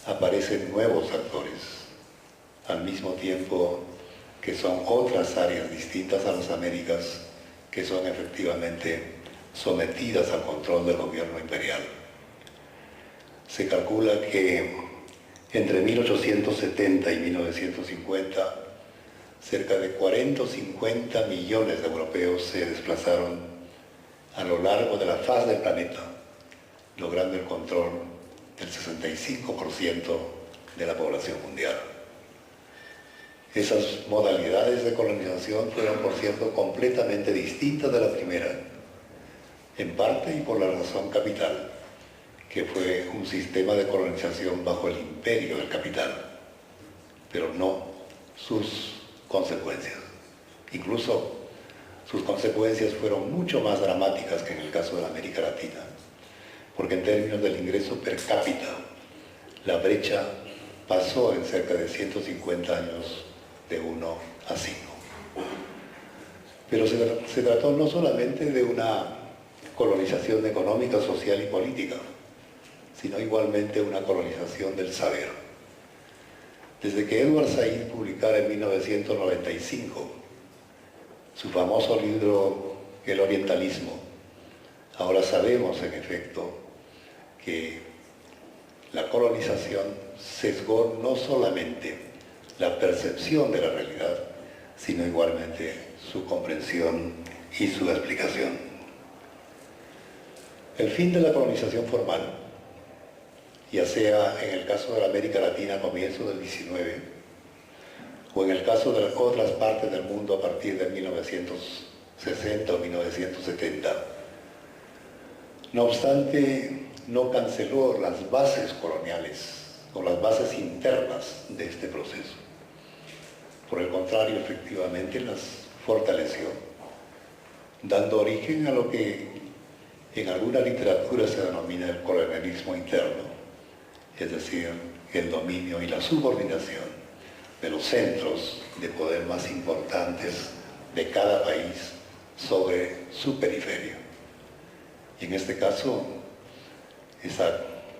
aparecen nuevos actores, al mismo tiempo que son otras áreas distintas a las Américas que son efectivamente sometidas al control del gobierno imperial. Se calcula que entre 1870 y 1950, cerca de 40 o 50 millones de europeos se desplazaron a lo largo de la faz del planeta, logrando el control del 65% de la población mundial. Esas modalidades de colonización fueron, por cierto, completamente distintas de la primera, en parte y por la razón capital, que fue un sistema de colonización bajo el imperio del capital, pero no sus consecuencias. Incluso sus consecuencias fueron mucho más dramáticas que en el caso de la América Latina, porque en términos del ingreso per cápita, la brecha pasó en cerca de 150 años de 1 a 5. Pero se trató no solamente de una colonización económica, social y política, sino igualmente una colonización del saber. Desde que Edward Said publicara en 1995 su famoso libro El Orientalismo, ahora sabemos en efecto que la colonización sesgó no solamente la percepción de la realidad, sino igualmente su comprensión y su explicación. El fin de la colonización formal, ya sea en el caso de la América Latina a comienzos del XIX, o en el caso de otras partes del mundo a partir de 1960 o 1970, no obstante, no canceló las bases coloniales o las bases internas de este proceso. Por el contrario, efectivamente las fortaleció, dando origen a lo que en alguna literatura se denomina el colonialismo interno, es decir, el dominio y la subordinación de los centros de poder más importantes de cada país sobre su periferia. Y en este caso,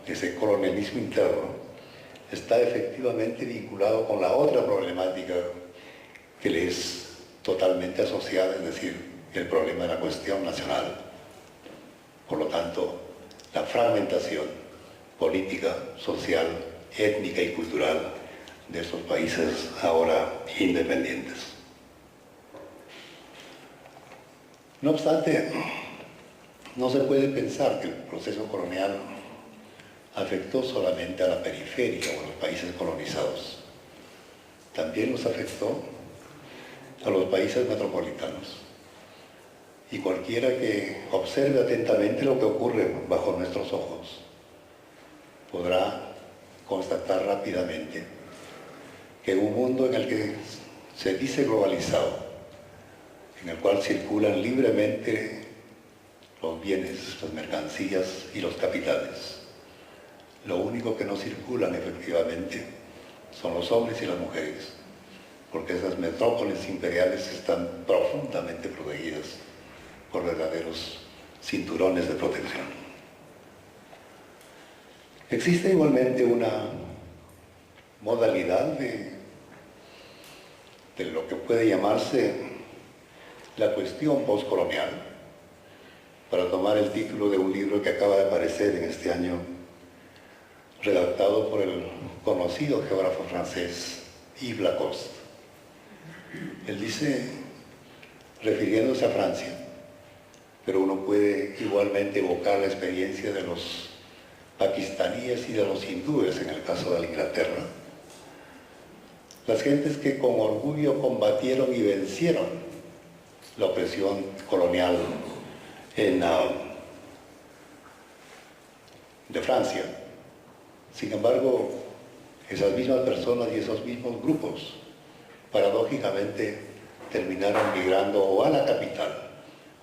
ese colonialismo interno está efectivamente vinculado con la otra problemática que le es totalmente asociada, es decir, el problema de la cuestión nacional. Por lo tanto, la fragmentación política, social, étnica y cultural de estos países ahora independientes. No obstante, no se puede pensar que el proceso colonial afectó solamente a la periferia o a los países colonizados. También nos afectó a los países metropolitanos. Y cualquiera que observe atentamente lo que ocurre bajo nuestros ojos podrá constatar rápidamente que en un mundo en el que se dice globalizado, en el cual circulan libremente los bienes, las mercancías y los capitales, lo único que no circulan efectivamente son los hombres y las mujeres, porque esas metrópolis imperiales están profundamente protegidas por verdaderos cinturones de protección. Existe igualmente una modalidad de lo que puede llamarse la cuestión postcolonial, para tomar el título de un libro que acaba de aparecer en este año, redactado por el conocido geógrafo francés Yves Lacoste. Él dice, refiriéndose a Francia, pero uno puede igualmente evocar la experiencia de los pakistaníes y de los hindúes en el caso de Inglaterra, las gentes que con orgullo combatieron y vencieron la opresión colonial de Francia. Sin embargo, esas mismas personas y esos mismos grupos paradójicamente terminaron migrando o a la capital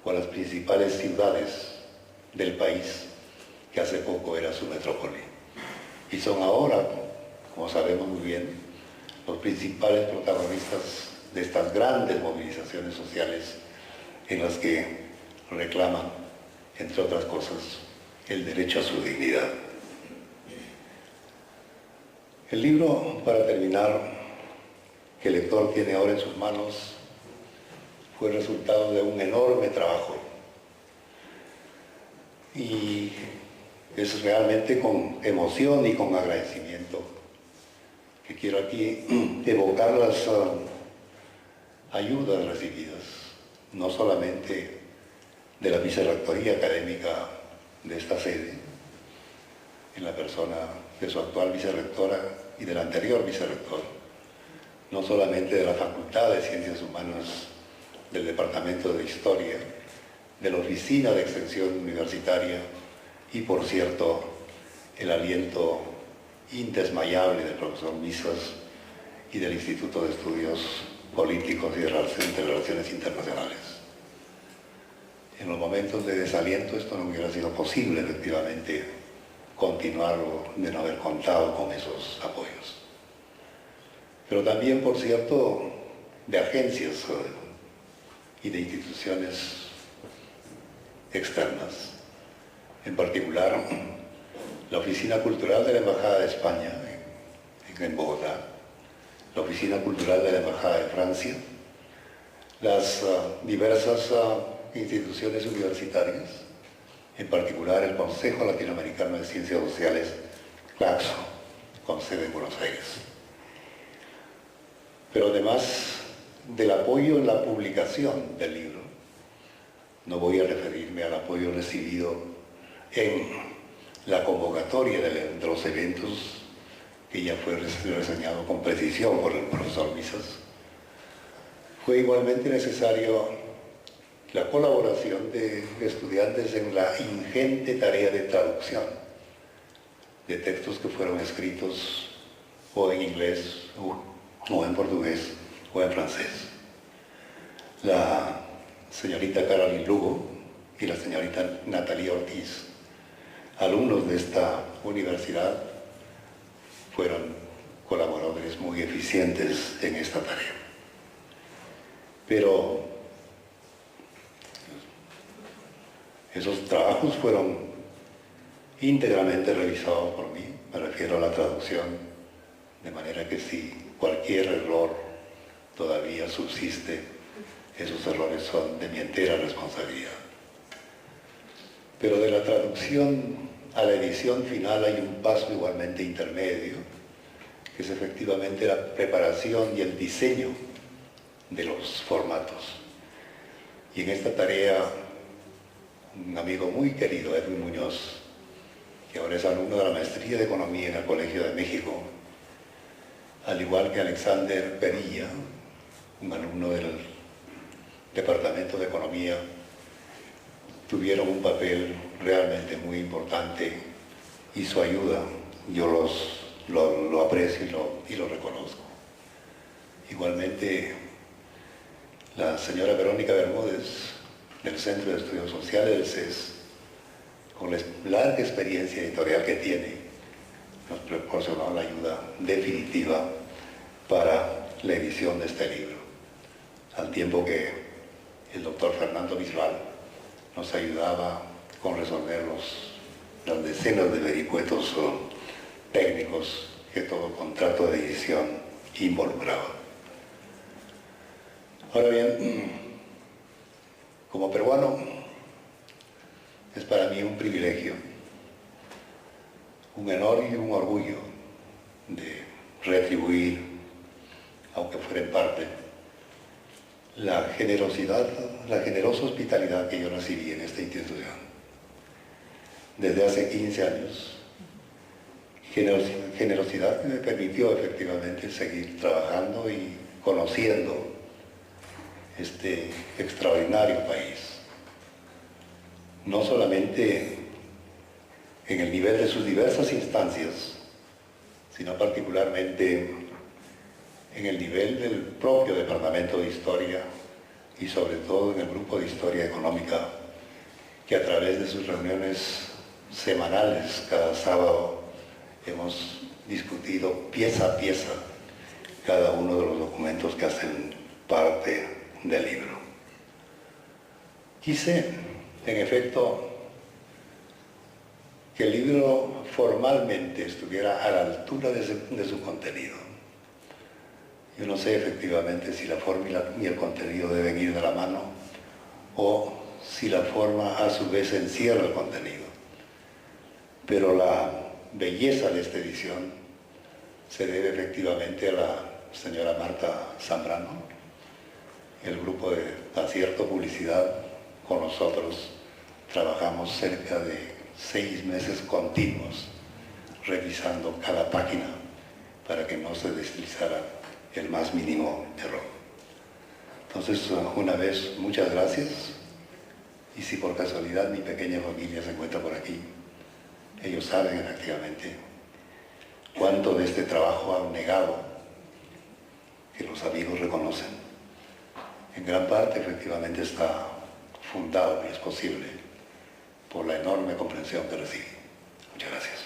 o a las principales ciudades del país, que hace poco era su metrópoli. Y son ahora, como sabemos muy bien, los principales protagonistas de estas grandes movilizaciones sociales en las que reclaman, entre otras cosas, el derecho a su dignidad. El libro, para terminar, que el lector tiene ahora en sus manos, fue el resultado de un enorme trabajo. Y es realmente con emoción y con agradecimiento que quiero aquí evocar las ayudas recibidas, no solamente de la vicerrectoría académica de esta sede, en la persona de su actual vicerrectora y del anterior vicerrector, no solamente de la Facultad de Ciencias Humanas del Departamento de Historia, de la Oficina de Extensión Universitaria y, por cierto, el aliento indesmayable del profesor Misas y del Instituto de Estudios Políticos y de Relaciones Internacionales. En los momentos de desaliento esto no hubiera sido posible, efectivamente, continuarlo de no haber contado con esos apoyos. Pero también, por cierto, de agencias y de instituciones externas, en particular la Oficina Cultural de la Embajada de España en Bogotá, la Oficina Cultural de la Embajada de Francia, las diversas instituciones universitarias, en particular el Consejo Latinoamericano de Ciencias Sociales, CLACSO, con sede en Buenos Aires. Pero además del apoyo en la publicación del libro, no voy a referirme al apoyo recibido en la convocatoria de los eventos, que ya fue reseñado con precisión por el profesor Misas. Fue igualmente necesario la colaboración de estudiantes en la ingente tarea de traducción de textos que fueron escritos o en inglés, o en portugués, o en francés. La señorita Caroline Lugo y la señorita Natalia Ortiz, alumnos de esta universidad, fueron colaboradores muy eficientes en esta tarea. Pero esos trabajos fueron íntegramente revisados por mí, me refiero a la traducción, de manera que si cualquier error todavía subsiste, esos errores son de mi entera responsabilidad. Pero de la traducción a la edición final hay un paso igualmente intermedio, que es efectivamente la preparación y el diseño de los formatos. Y en esta tarea, un amigo muy querido, Edwin Muñoz, que ahora es alumno de la maestría de Economía en el Colegio de México, al igual que Alexander Perilla, un alumno del Departamento de Economía, tuvieron un papel realmente muy importante, y su ayuda yo lo aprecio y lo reconozco. Igualmente, la señora Verónica Bermúdez, del Centro de Estudios Sociales del CES, con la larga experiencia editorial que tiene, nos proporcionó la ayuda definitiva para la edición de este libro, al tiempo que el doctor Fernando Bisbal nos ayudaba con resolver las decenas de vericuetos técnicos que todo contrato de edición involucraba. Ahora bien, como peruano, es para mí un privilegio, un honor y un orgullo de retribuir, aunque fuera en parte, la generosa hospitalidad que yo recibí en esta institución. Desde hace 15 años, generosidad que me permitió efectivamente seguir trabajando y conociendo este extraordinario país, no solamente en el nivel de sus diversas instancias, sino particularmente en el nivel del propio Departamento de Historia y sobre todo en el Grupo de Historia Económica, que a través de sus reuniones semanales cada sábado hemos discutido pieza a pieza cada uno de los documentos que hacen parte del libro. Quise, en efecto, que el libro formalmente estuviera a la altura de su contenido. Yo no sé efectivamente si la forma y el contenido deben ir de la mano o si la forma a su vez encierra el contenido. Pero la belleza de esta edición se debe efectivamente a la señora Marta Zambrano, el grupo de Acierto Publicidad. Con nosotros trabajamos cerca de 6 meses continuos revisando cada página para que no se deslizara el más mínimo error. Entonces, una vez, muchas gracias, y si por casualidad mi pequeña familia se encuentra por aquí, ellos saben efectivamente cuánto de este trabajo han negado, que los amigos reconocen. En gran parte efectivamente está fundado y es posible por la enorme comprensión que recibí. Muchas gracias.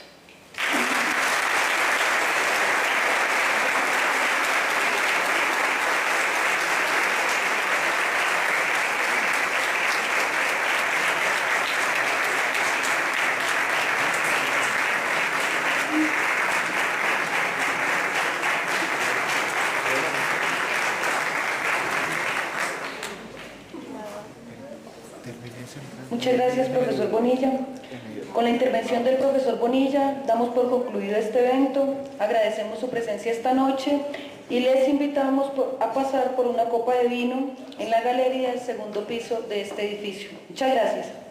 Muchas gracias, profesor Bonilla. Con la intervención del profesor Bonilla damos por concluido este evento, agradecemos su presencia esta noche y les invitamos a pasar por una copa de vino en la galería del segundo piso de este edificio. Muchas gracias.